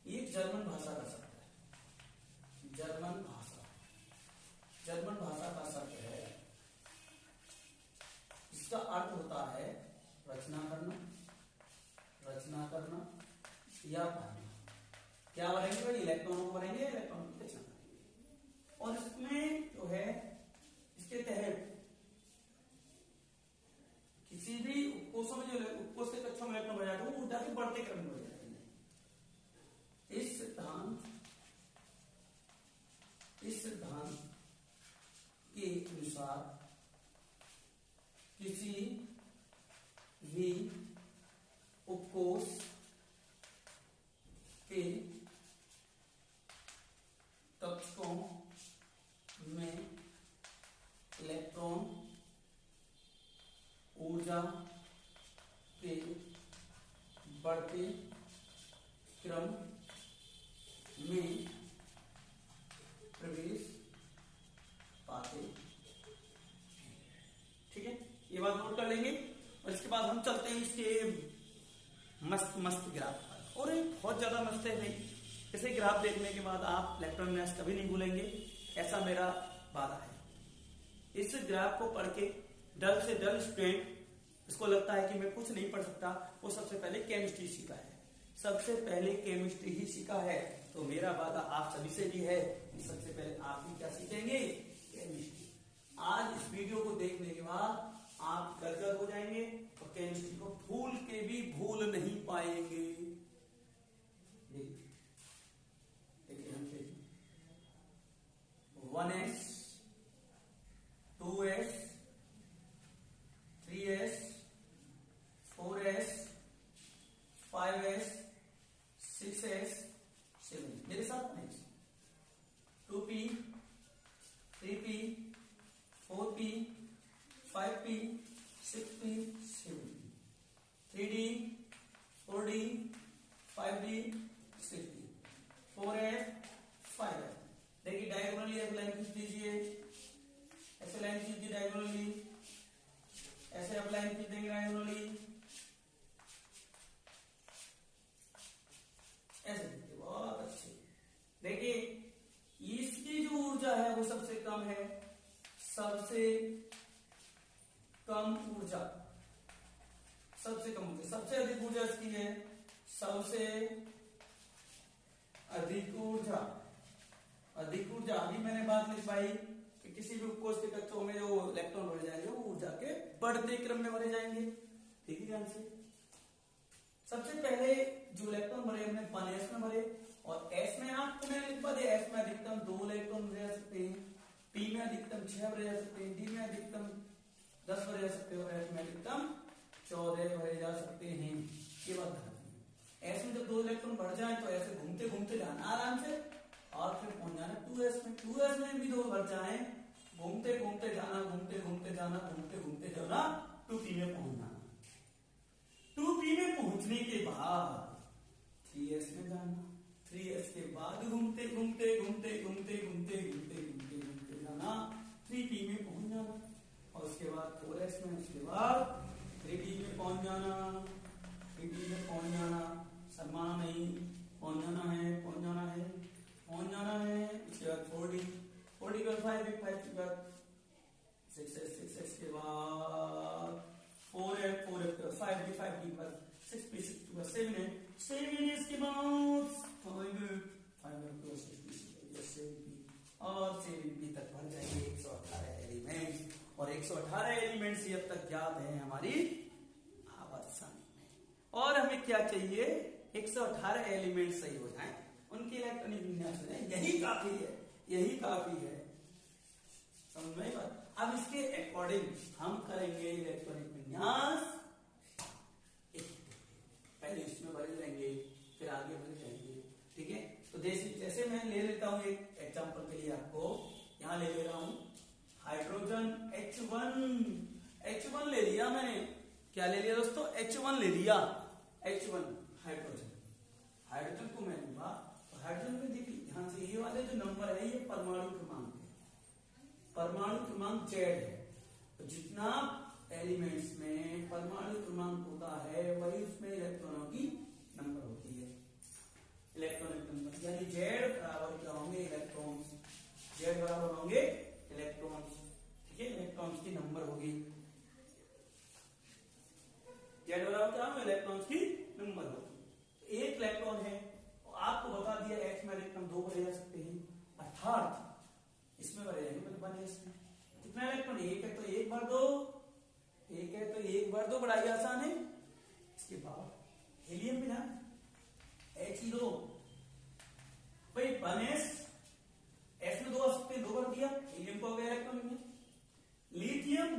ये जर्मन भाषा का शब्द है। जर्मन भाषा का शब्द है। इसका अर्थ होता है रचना करना या भरना। क्या भरेंगे भाई? इलेक्ट्रॉनों को भरेंगे, इलेक्ट्रॉन की रचना करेंगे। और इसमें जो है, इसके तहत किसी भी उपकोषों में जो उपकोष के कक्षों में बढ़ते क्रम में बढ़ जाते हैं। इस सिद्धांत के अनुसार किसी भी उपकोष के कक्षकों में इलेक्ट्रॉन ऊर्जा के बढ़ते क्रम में प्रवेश पाते हैं। ठीक है, ये बात नोट कर लेंगे। और इसके बाद हम चलते हैं इसके मस्त मस्त ग्राफ पर। और ये बहुत ज्यादा मस्त है भाई, इसे ग्राफ देखने के बाद आप इलेक्ट्रॉन मास कभी नहीं भूलेंगे, ऐसा मेरा वादा है। इस ग्राफ को पढ़ के डल से डल स्टूडेंट इसको लगता है कि मैं कुछ नहीं पढ़ सकता, वो सबसे पहले केमिस्ट्री सीखा है, सबसे पहले केमिस्ट्री ही सीखा है। तो मेरा वादा आप सभी से भी है कि सबसे पहले आप भी क्या सीखेंगे, केमिस्ट्री। आज इस वीडियो को देखने के बाद आप गदगद हो जाएंगे और केमिस्ट्री को भूल के भी भूल नहीं पाएंगे। देखिए हम 1s 2s 3s 4s 5s 6s 7 मेरे साथ नहीं, 2p 3p 4p 5p 6p 7p 3d 4d 5d 6d 4f 5f। देखिए डायगोनली एक लाइन खींच दीजिए, ऐसे लाइन खींच दी डायगोनली, ऐसे आप लाइन खींच देंगे डायगोनली, ऐसे देखिए बहुत अच्छे। देखिए इसकी जो ऊर्जा है वो सबसे कम है, सबसे कम ऊर्जा, सबसे कम ऊर्जा, सबसे अधिक ऊर्जा इसकी है, सबसे अधिक ऊर्जा, अधिक ऊर्जा। अभी मैंने बात लिख पाई कि किसी भी उपकोष के कक्षों में जो इलेक्ट्रॉन भरे जाएंगे वो ऊर्जा के बढ़ते क्रम में भरे जाएंगे। देखिए ध्यान से, सबसे पहले जो इलेक्ट्रॉन भरे हमने 1s में भरे, और s में आपको मैंने लिखवा दिया, s में अधिकतम 2 इलेक्ट्रॉन भरे जा सकते हैं, p में अधिकतम 6 भरे जा सकते हैं, d में अधिकतम 10 भरे जा सकते हैं, और f में अधिकतम 14 भरे जा सकते हैं। ये बात ध्यान रखिए। s में जब 2 इलेक्ट्रॉन बढ़ जाए तो ऐसे घूमते घूमते जाना आराम से, और फिर पहुंच जाना 2s में। 2s में भी 2 बढ़ जाए, घूमते घूमते जाना, घूमते घूमते जाना, घूमते घूमते जाना, 2p में पहुंच जाना। 2p में पहुंचने के बाद 3s में जाना, 3s के बाद घूमते घूमते घूमते घूमते घूमते घूमते घूमते घूमते जाना, 3p में पहुंच जाना, और उसके बाद 4s में, उसके बाद 3d में पहुंच जाना, 3d में पहुंच जाना, शर्माना नहीं, पहुंच जाना है, पहुंच जाना है, पहुंच जाना है। उसके बाद 4d, 4d के बाद 5, 5 के बाद 6s, 6s के बाद 4f, 4f के बाद 5d, 5d के बाद 6p, 6p के बाद 7f, 7s के बाद 5f, 5f के बाद 6p, 6p के बाद 7p, और 7p तक बढ़ जाएंगे 118 एलिमेंट्स। और 118 एलिमेंट्स जब तक ज्ञात है हमारी आवर्त में, और हमें क्या चाहिए, 118 एलिमेंट सही हो जाए, उनकी इलेक्ट्रॉनिक विन्यास हो जाए, यही काफी है, यही काफी है। समझ में बात। अब इसके अकॉर्डिंग हम करेंगे इलेक्ट्रॉनिक विन्यास, पहले इसमें भरे जाएंगे, फिर आगे भरे जाएंगे। ठीक है, तो जैसे मैं ले लेता हूं एक एग्जांपल के लिए, आपको यहां ले ले रहा हूं हाइड्रोजन H1 ले लिया मैंने। क्या ले लिया दोस्तों, H1 ले लिया, H1 हाइड्रोजन को मैं लूंगा। तो हाइड्रोजन में देखिए ध्यान से, ये वाले जो नंबर है ये परमाणु क्रमांक है, परमाणु क्रमांक Z है। तो जितना एलिमेंट्स में परमाणु क्रमांक होता है वही उसमें इलेक्ट्रॉनों की नंबर होती है, इलेक्ट्रॉनिक नंबर। यानी Z बराबर क्या होंगे, इलेक्ट्रॉन्स, Z बराबर होंगे इलेक्ट्रॉन्स। ठीक है, इलेक्ट्रॉन्स की नंबर होगी, Z बराबर क्या होगा, इलेक्ट्रॉन्स की नंबर होगी। एक इलेक्ट्रॉन है, आपको बता दिया H में अधिकतम 2 भरे जा सकते हैं, अर्थात इसमें भरे जाएंगे मतलब 1s में। कितना इलेक्ट्रॉन, एक है तो एक बार दो, एक है तो एक बार दो, बड़ा ही आसान है। इसके बाद हीलियम में ध्यान ही दो भाई, 1s एस में 2 आ सकते हैं, 2 भर दिया, हीलियम को हो गया इलेक्ट्रॉन में। लिथियम,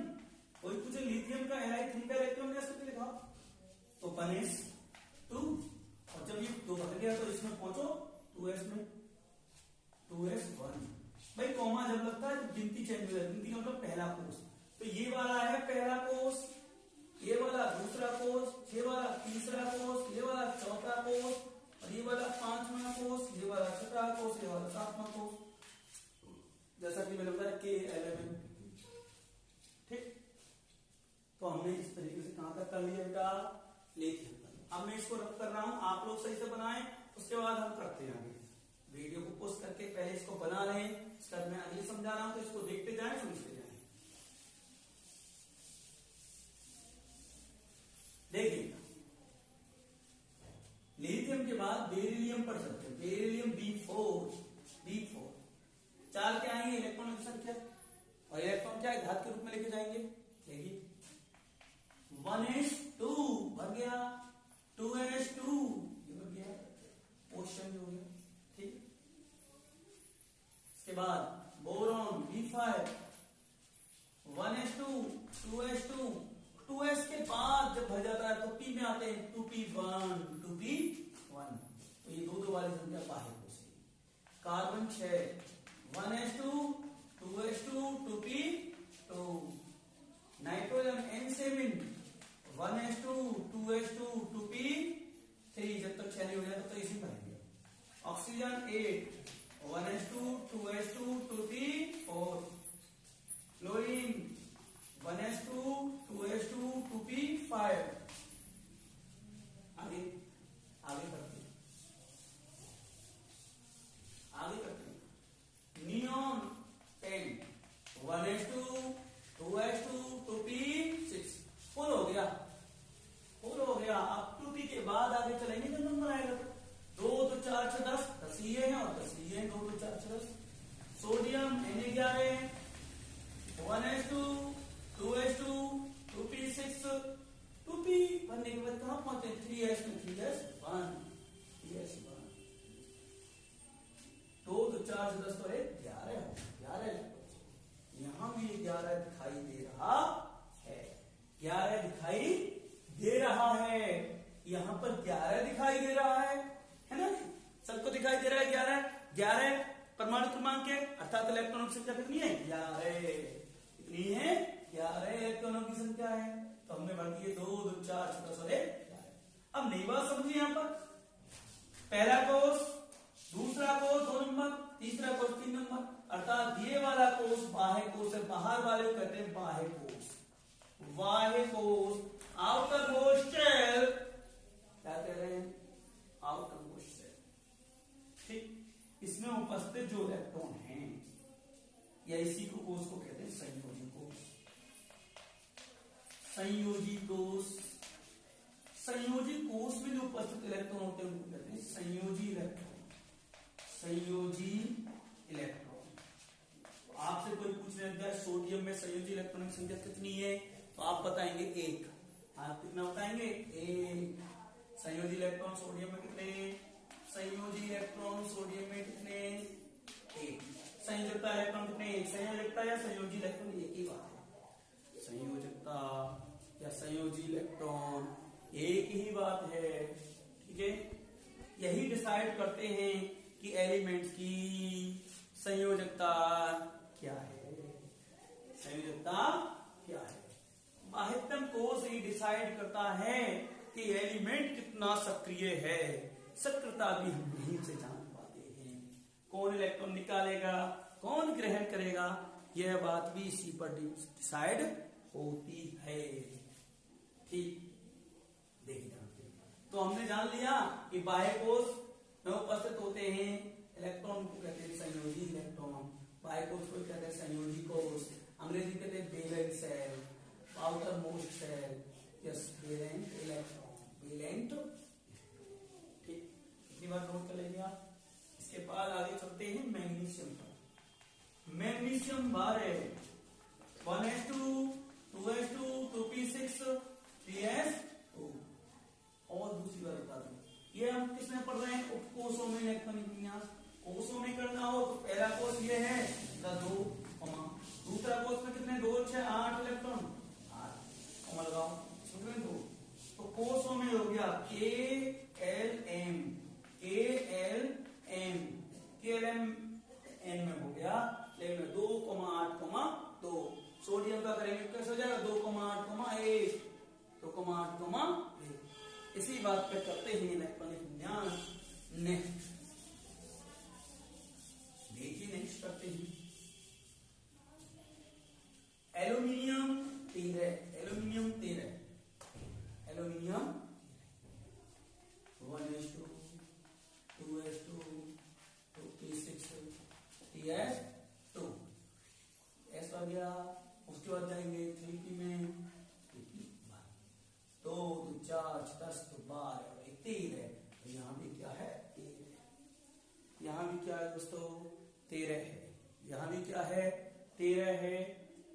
कोई पूछे लिथियम का Li3 का इलेक्ट्रॉन गैस करके लिखा, तो 1s2, और जब ये 2 भर गया तो इसमें पहुंचो 2s में, 2s1। भाई कॉमा जब लगता है तो गिनती चेंज हो जाती है, गिनती मतलब पहला कोष, तो ये वाला है पहला कोष, ये वाला दूसरा कोष, ये वाला तीसरा कोष, ये वाला चौथा कोष, और ये वाला 5वां कोष, ये वाला 6वां कोष, ये वाला 7वां कोष, जैसा कि मैंने बताया K11। ठीक, तो हमने इस तरीके से कहां तक कर लिया बेटा, लिथियम। अब मैं इसको रख कर रहा हूं, आप लोग सही से बनाएं, उसके बाद हम करते हैं आगे। वीडियो को पोस्ट करके पहले इसको बना लें, इसका मैं अगले समझा रहा हूं तो इसको देखते जाएं, समझते जाएं। देखिए लिथियम के बाद बेरिलियम पर चलते हैं, बेरिलियम B4 चार क्या आएंगे, इलेक्ट्रॉन की संख्या, और इलेक्ट्रॉन क्या है, घात के रूप में लेके जाएंगे। देखिए 1s2 भर गया, 2s2 ये भर गया, पोजीशन हो गया। ठीक, इसके बाद boron B5 1s2 2s2, 2s के बाद जब भर जाता है तो p में आते हैं 2p1 2p1, तो ये दो वाली संख्या बाहर हो सही। Carbon 6 1s2 2s2 2p2, nitrogen N7 1s2 2s2 2p3, जब तक 6 नहीं हो गया तब तक इसी भरेंगे। Oxygen 8 1s2 2s2 2p4, chlorine 1s2 2s2 2p5। आगे आगे करते हैं, आगे करते हैं। Neon 10 1s2 2s2 2p6, full हो गया, फुल हो गया। अब 2p के बाद आगे चलेंगे जब नंबर आएगा तो 2 2 4 6 10, 10 ये हैं और 10 ये हैं, 2 2 4 6 10। Sodium Na11 1s2 2s2 2p6, 2p बनने के बाद कहां पहुंचे, 3s में 3s1 3s1, 2 2 4 से 10 तो 11 यहां भी 11 दिखाई दे रहा है, 11 दिखाई दे रहा है, यहां पर 11 दिखाई दे रहा है ना, सबको दिखाई दे रहा है 11 11 परमाणु क्रमांक है, अर्थात इलेक्ट्रॉनों की संख्या कितनी है, 11 कितनी है, 11 इलेक्ट्रॉनों की संख्या है। तो हमने भर दिए 2 2 4 6 10 11। अब नई बात समझिए, यहां पर पहला कोष, दूसरा कोष 2 नंबर, तीसरा कोष 3 नंबर, अर्थात ये वाला कोष बाह्य कोष है, बाहर वाले को कहते हैं बाह्य कोष, बाह्य कोष, आउटर मोस्ट शेल, क्या कह रहे हैं, आउटर मोस्ट शेल। ठीक, इसमें उपस्थित जो इलेक्ट्रॉन हैं या इसी को कोष को कहते हैं संयोजी कोष, संयोजी कोष। संयोजी कोष में जो उपस्थित इलेक्ट्रॉन होते हैं उनको कहते हैं संयोजी इलेक्ट्रॉन, संयोजी इलेक्ट्रॉन। तो आपसे कोई पूछने लगता है सोडियम में संयोजी इलेक्ट्रॉन की संख्या कितनी है, तो आप बताएंगे 1। आप कितना बताएंगे, 1। संयोजी इलेक्ट्रॉन सोडियम में कितने, संयोजी इलेक्ट्रॉन सोडियम में कितने, 1। संयोजकता इलेक्ट्रॉन कितने, 1। संयोजकता या संयोजी इलेक्ट्रॉन एक ही बात है, संयोजकता या संयोजी इलेक्ट्रॉन एक ही बात है। ठीक है, यही डिसाइड करते हैं कि एलिमेंट्स की संयोजकता क्या है, संयोजकता क्या है। बाह्यतम कोष ही डिसाइड करता है कि एलिमेंट कितना सक्रिय है, सक्रियता भी हम नहीं से जान पाते हैं। कौन इलेक्ट्रॉन निकालेगा, कौन ग्रहण करेगा, यह बात भी इसी पर डिसाइड होती है। ठीक, देखिए तो हमने जान लिया कि बाह्य कोष में उपस्थित होते हैं इलेक्ट्रॉन को कहते हैं संयोजी इलेक्ट्रॉन, बाह्य कोष को कहते हैं संयोजी कोष, अंग्रेजी कहते हैं valent cell, outer most cell, yes valent electron, valent. ठीक, इतनी बात नोट कर लेंगे आप। इसके बाद आगे चलते हैं मैग्नीशियम पर। Magnesium 12 1s2 2s2 2p6 3s2। और दूसरी बात बता दूं, ये हम किसमें पढ़ रहे हैं, उपकोषों में इलेक्ट्रॉनिक विन्यास। कोषों में करना हो तो पहला कोष ये है 2, दूसरा कोष में कितने 2 6 8 इलेक्ट्रॉन 8 लगाओ, इसमें 2। तो कोषों में हो गया KLM में हो गया, लेकिन 2,8,2 सोडियम का करेंगे कैसे हो जाएगा 2,8,1 2,8,1। इसी बात पे करते हैं इलेक्ट्रॉनिक विन्यास। नेक्स्ट देखिए, नेक्स्ट करते हैं aluminium 13 1s2 2s2 2p6 3s2 S आ गया। उसके बाद जाएंगे 3p में 3p1 2 2 4 10 तो 12 13 तो यहाँ भी क्या है 13, यहाँ भी क्या है दोस्तों 13 है, यहाँ भी क्या है 13 है।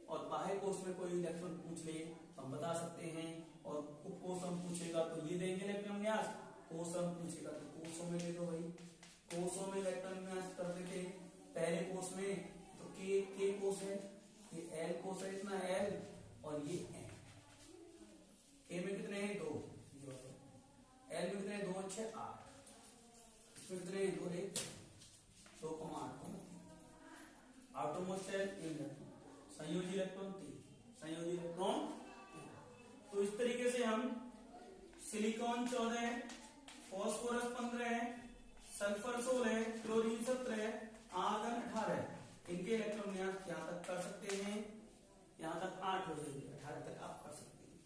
और बाह्य कोष में कोई इलेक्ट्रॉन पूछ ले तो हम बता सकते हैं, और उपकोष हम पूछेगा तो ये देंगे इलेक्ट्रॉन विन्यास, कोष हम पूछेगा तो कोषों में ले दो भाई। कोषों में इलेक्ट्रॉन विन्यास करते थे पहले कोष में तो के कोष है, ये एल कोष है, इतना एल और ये एन। के में कितने हैं 2, एल में कितने 2 6 8, इसमें कितने 2 2,8 आटोमोस्ट इलेक्ट्रॉन संयोजी इलेक्ट्रॉन 3 संयोजी इलेक्ट्रॉन। तो इस तरीके से हम silicon 14, phosphorus 15, sulphur 16, chlorine 17, argon 18 इनके इलेक्ट्रॉन विन्यास यहाँ तक कर सकते हैं, यहाँ तक 8 हो जाएंगे, 18 तक आप कर सकते हैं,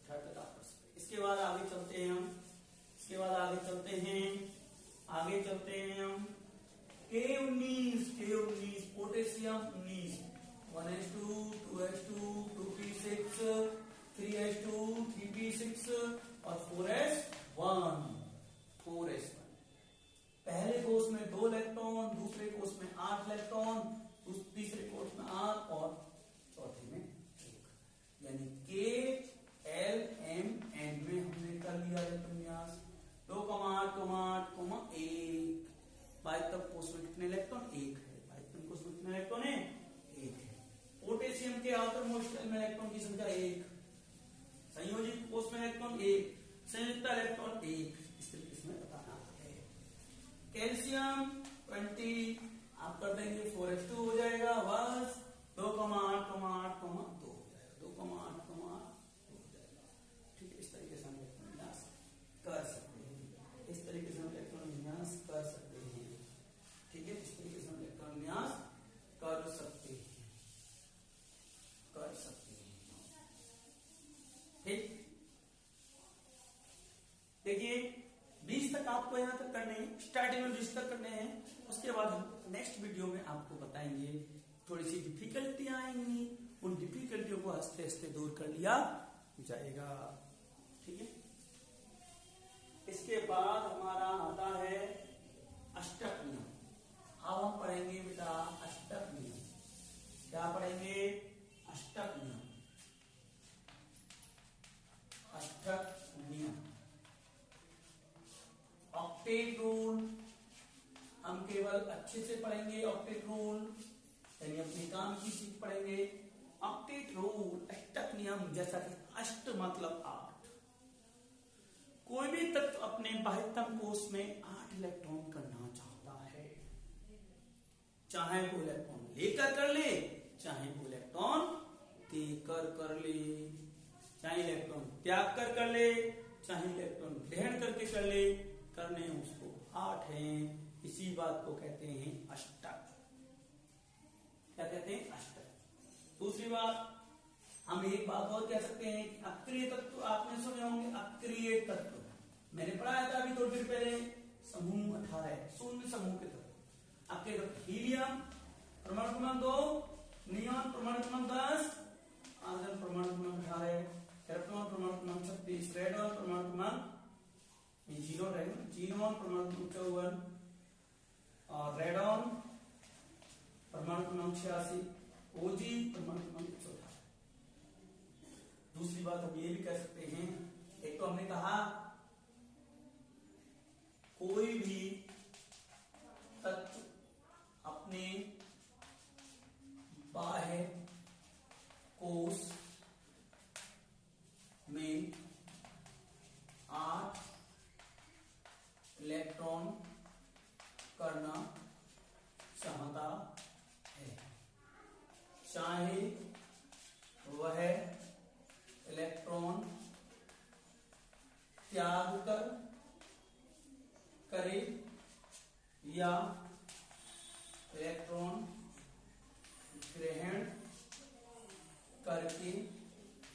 18 तक आप कर सकते हैं। इसके बाद आगे चलते हैं हम, आगे चलते हैं हम K19 potassium 19 1s2 2s2 2p6 3s2 3p6 और 4s1 पहले कोष में 2 इलेक्ट्रॉन, दूसरे कोष में 8 इलेक्ट्रॉन, तीसरे कोष में 8 और चौथे में 1, यानी KLMN में हमने कर लिया इलेक्ट्रॉन विन्यास 2,8,8,1। बाह्यतम कोष में कितने इलेक्ट्रॉन 1 है, बाह्यतम कोष में कितने इलेक्ट्रॉन है 1 है। पोटेशियम के आउटर मोस्ट शेल में इलेक्ट्रॉन की संख्या 1, संयोजित कोष में इलेक्ट्रॉन 1, संयुक्त इलेक्ट्रॉन 1, इस तरीके से बताना है। कैल्शियम 20 आप कर देंगे 4s2 हो जाएगा, बस 2,8,8,2 हो जाएगा, 2,8,8,2 हो जाएगा। ठीक है, इस तरीके से हम इलेक्ट्रॉन विन्यास कर सकते हैं, इस तरीके से हम इलेक्ट्रॉन विन्यास कर सकते हैं। ठीक है, इस तरीके से हम इलेक्ट्रॉन विन्यास कर सकते हैं। ठीक, देखिए 20 तक आपको यहां तक करने हैं, स्टार्टिंग में 20 तक करने हैं। उसके बाद हम नेक्स्ट वीडियो में आपको बताएंगे थोड़ी सी डिफिकल्टियां आएंगी, उन डिफिकल्टियों को आस्ते आस्ते दूर कर लिया जाएगा। ठीक है, इसके बाद हमारा आता है अष्टक नियम। अब हम पढ़ेंगे बेटा अष्टक नियम। क्या पढ़ेंगे अष्टक नियम, अष्टक नियम। ऑक्टेट रूल हम केवल अच्छे से पढ़ेंगे, ऑक्टेट रूल यानी अपने काम की चीज पढ़ेंगे। ऑक्टेट रूल अष्टक नियम, जैसा कि अष्ट मतलब 8, कोई भी तत्व अपने बाह्यतम कोष में 8 इलेक्ट्रॉन करना चाहता है, चाहे वो इलेक्ट्रॉन लेकर कर ले, चाहे वो इलेक्ट्रॉन देकर कर ले, चाहे इलेक्ट्रॉन त्याग कर ले, चाहे इलेक्ट्रॉन ग्रहण करके कर ले, करने उसको 8 हैं। इसी बात को कहते हैं अष्टक। क्या कहते हैं अष्टक। दूसरी बात हम एक बात और कह सकते हैं कि अक्रिय तत्व आपने सुने होंगे, अक्रिय तत्व मैंने पढ़ाया था अभी थोड़ी देर पहले, समूह 18 शून्य समूह के तत्व। अक्रिय तत्व हीलियम परमाणु क्रमांक 2, नियॉन परमाणु क्रमांक 10, आर्गन परमाणु क्रमांक 18, इलेक्ट्रॉन परमाणु क्रमांक 36, रेडॉन परमाणु क्रमांक जीनोन परमाणु क्रमांक 54 और रेडॉन परमाणु क्रमांक 86, ओजी परमाणु क्रमांक 118। दूसरी बात हम ये भी कह सकते हैं, एक तो हमने कहा त्याग करे या इलेक्ट्रॉन ग्रहण करके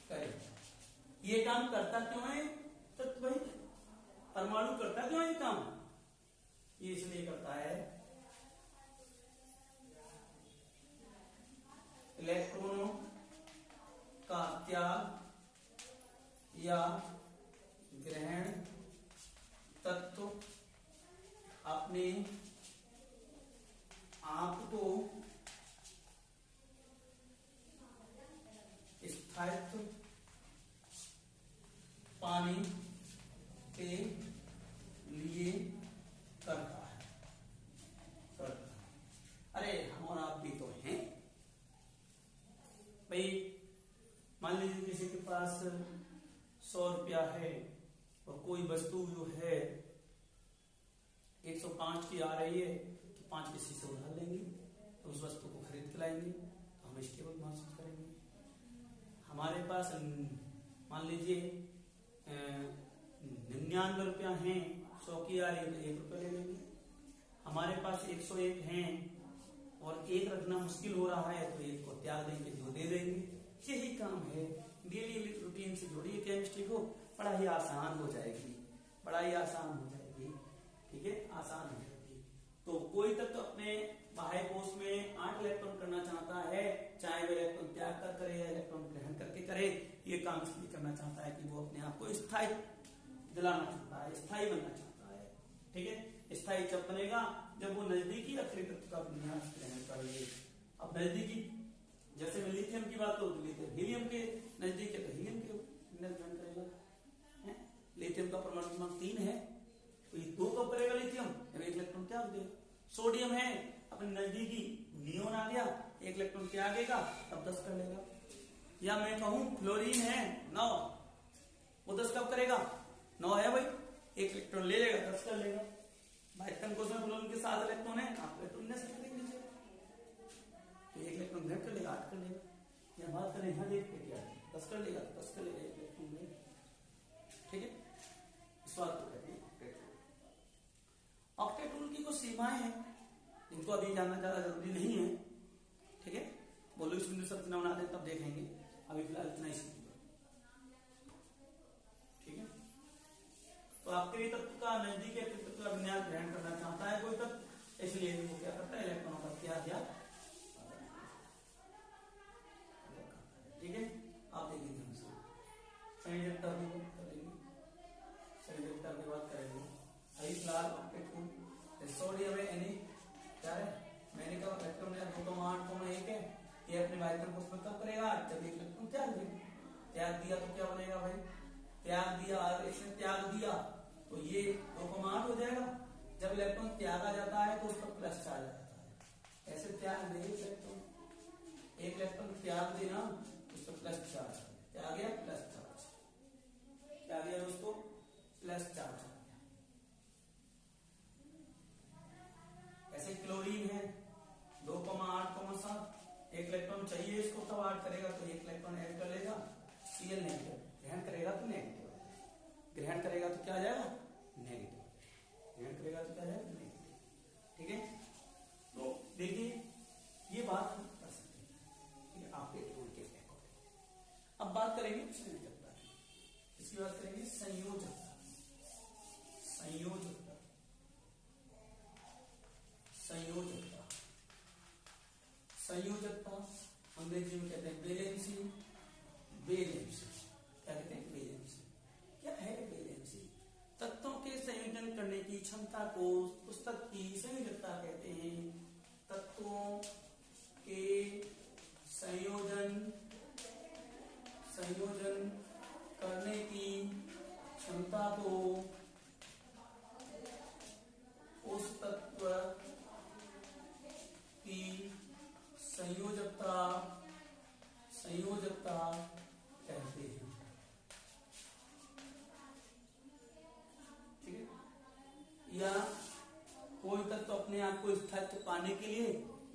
करे। ये काम करता क्यों है? तो वही परमाणु करता क्यों है ये काम? ये इसलिए करता है इलेक्ट्रॉनों का त्याग या ग्रहण तत्व अपने आप को स्थायित्व पाने के लिए करता है। अरे हम और आप भी तो हैं भाई। मान लीजिए किसी के पास 100 रुपया है और कोई वस्तु जो है 105 की आ रही है, तो 5 किसी से उधार लेंगे, तो उस वस्तु को खरीद के लाएंगे, तो हम इसके बाद महसूस करेंगे। हमारे पास मान लीजिए 99 रुपया है, 100 की आ रही है, तो 1 रुपया ले लेंगे। हमारे पास 101 है और 1 रखना मुश्किल हो रहा है, तो 1 को त्याग देंगे, 2 दे देंगे। यही काम है। डेली रूटीन से जोड़िए केमिस्ट्री को, बड़ा ही आसान हो जाएगी, बड़ा ही आसान हो जाएगी। ठीक है, आसान हो जाएगी। तो कोई तत्व तो अपने बाह्य कोश में 8 इलेक्ट्रॉन करना चाहता है, चाहे वो इलेक्ट्रॉन त्याग कर करे या इलेक्ट्रॉन ग्रहण करके करे, ये काम इसलिए करना चाहता है कि वो अपने आप को स्थायी दिलाना चाहता है, स्थायी बनना चाहता है। ठीक है, स्थायी जब बनेगा जब वो नजदीकी अक्षय तत्व का विन्यास ग्रहण कर ले। अब नजदीकी, जैसे मैं लिथियम की बात करूं तो लिथियम हीलियम के नजदीक है, तो हीलियम के विन्यास ग्रहण करेगा। लिथियम का परमाणु क्रमांक 3 है, तो ये 2 कब करेगा लिथियम? जब 1 इलेक्ट्रॉन त्याग देगा। सोडियम है, अपने नजदीकी नियोन आ गया, 1 इलेक्ट्रॉन त्यागेगा तब 10 कर लेगा। या मैं कहूं फ्लोरीन है 9, वो 10 कब करेगा? 9 है भाई, 1 इलेक्ट्रॉन ले लेगा, 10 कर लेगा। बाह्यतम कोश में फ्लोरीन के 7 इलेक्ट्रॉन है, आप इलेक्ट्रॉन ले सकते हैं, तो 1 इलेक्ट्रॉन ग्रहण कर लेगा, 8 कर लेगा। या बात करें यहाँ देखते क्या 10 कर लेगा, 10 कर लेगा, 1 इलेक्ट्रॉन ले। ठीक है, इस बात को कहते हैं ऑक्टेट रूल की कुछ सीमाएं हैं, इनको अभी जानना ज्यादा जरूरी नहीं है। ठीक है, बोलो इस बिंदु संरचना बनाते हैं तब देखेंगे, अभी फिलहाल इतना ही सीखिए। ठीक है, तो आपके तत्व का नजदीकी तत्व का विन्यास ग्रहण करना चाहता है कोई तत्व, इसलिए वो क्या करता है? इलेक्ट्रॉनों का त्याग या। ठीक है, आप देखिए ध्यान से संयोजकता की बात करेंगे, संयोजकता की बात करेंगे। अभी फिलहाल ऑक्टेट रूल सोडियम है यानी क्या है? मैंने कहा इलेक्ट्रॉन 2,8,1 है, ये अपने बाह्यतम कोश में कब करेगा? जब 1 इलेक्ट्रॉन त्याग देगा। त्याग दिया तो क्या बनेगा भाई? त्याग दिया और इसने त्याग दिया तो ये 2,8 हो जाएगा। जब इलेक्ट्रॉन त्यागा जाता है तो उस पर प्लस चार्ज आता है। ऐसे त्याग दे इलेक्ट्रॉन, 1 इलेक्ट्रॉन त्याग देना, उस पर प्लस चार्ज आ गया, प्लस चार्ज क्या आ गया दोस्तों? Plus charge. ऐसे क्लोरीन है 2,8,7, 1 इलेक्ट्रॉन चाहिए इसको, तब 8 करेगा तो 1 इलेक्ट्रॉन ऐड कर लेगा, Cl नेगेटिव, ग्रहण करेगा तो नेगेटिव, ग्रहण करेगा तो क्या आ जाएगा? नेगेटिव, ग्रहण करेगा तो क्या आ जाएगा? नेगेटिव। ठीक है, तो देखिए ये बात हम कर सकते हैं आपके रूल के अकॉर्डिंग। अब बात करेंगे संयोजकता की, इसकी बात करेंगे संयोजकता। संयोजकता, संयोजकता, संयोजकता अंग्रेजी में कहते हैं वैलेंसी। वैलेंसी क्या कहते हैं? वैलेंसी। क्या है वैलेंसी? तत्वों के संयोजन करने की क्षमता को उस तत्व की संयोजकता कहते हैं। तत्वों के संयोजन करने की क्षमता को उस तत्व की संयोजकता कहते हैं। ठीक है, या कोई तत्व अपने आप को स्थायित्व पाने के लिए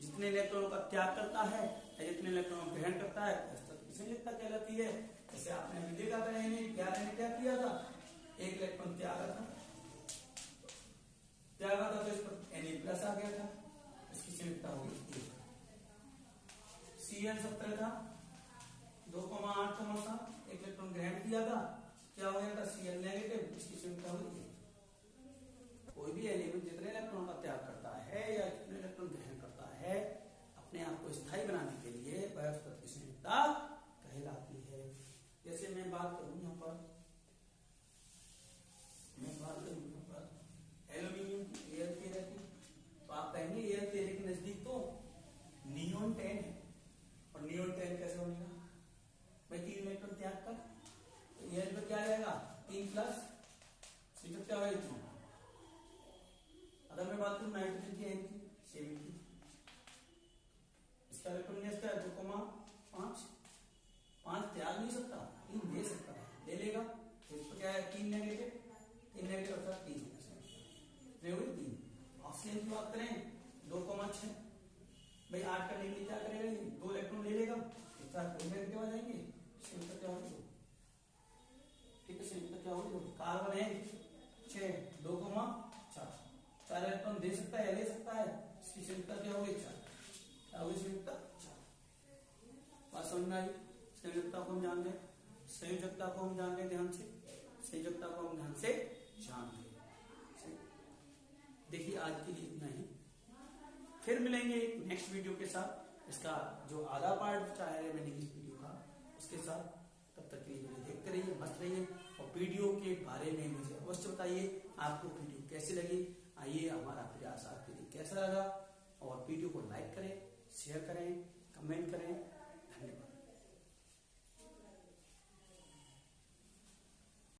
जितने इलेक्ट्रॉनों का त्याग करता है या जितने इलेक्ट्रॉनों को ग्रहण करता है उस तत्व की संयोजकता कहलाती है। जैसे आपने अभी देखा था 11 ने क्या किया था? एक इलेक्ट्रॉन त्यागा था तो इस पर Na+ आ गया था, इसकी संयुक्ता होगी 1। Cl17 था 2,8,7 एक इलेक्ट्रॉन ग्रहण किया था, क्या हो गया था Cl-, इसकी संयुक्ता होगी 1। कोई भी एलिमेंट जितने इलेक्ट्रॉन का त्याग करता है या जितने इलेक्ट्रॉन ग्रहण करता है, अपने आप को स्थायी बनाने के लिए वह उस पर की संयुक्ता कहलाती है। जैसे मैं बात करूं यहाँ पर एल्यूमिनियम की Al13 की, तो आप कहेंगे Al13 के नजदीक तो नियोन 10 है, और नियोन 10 कैसे बनेगा भाई? 3 इलेक्ट्रॉन त्याग कर, तो Al पर क्या आएगा 3+, सिर्फ क्या होगा 3। अगर मैं बात करूं नाइट्रोजन की 70, इसका इलेक्ट्रॉन क्या है 2,5, 5 त्याग नहीं सकता, 3 दे सकता है, ले लेगा, तो इस पर क्या है 3 नेगेटिव, 3 नेगेटिव अर्थात 3 3। ऑक्सीजन की बात करें 2,6 भाई 8 का नेगेटिव क्या करेगा, 2 इलेक्ट्रॉन ले लेगा, एक साथ 2 नेगेटिव आ जाएंगे, संयुक्ता क्या होगी 2। ठीक है, संयुक्ता क्या होगी 2। कार्बन है 6, 2,4 4 इलेक्ट्रॉन दे सकता है, ले सकता है, इसकी संयुक्ता क्या होगी 4, क्या होगी संयुक्ता 4। बात समझ में आई? संयुक्ता को हम जान गए, संयोजकता को हम जान गए ध्यान से, संयोजकता को हम ध्यान से जान गए। देखिए आज के लिए इतना ही, फिर मिलेंगे एक नेक्स्ट वीडियो के साथ, इसका जो आधा पार्ट बचा है मैंने इस वीडियो का उसके साथ। तब तक के लिए वीडियो देखते रहिए, मस्त रहिए, और वीडियो के बारे में मुझे अवश्य बताइए आपको वीडियो कैसी लगी। आइए हमारा प्रयास आपके लिए कैसा लगा, और वीडियो को लाइक करें, शेयर करें, कमेंट करें।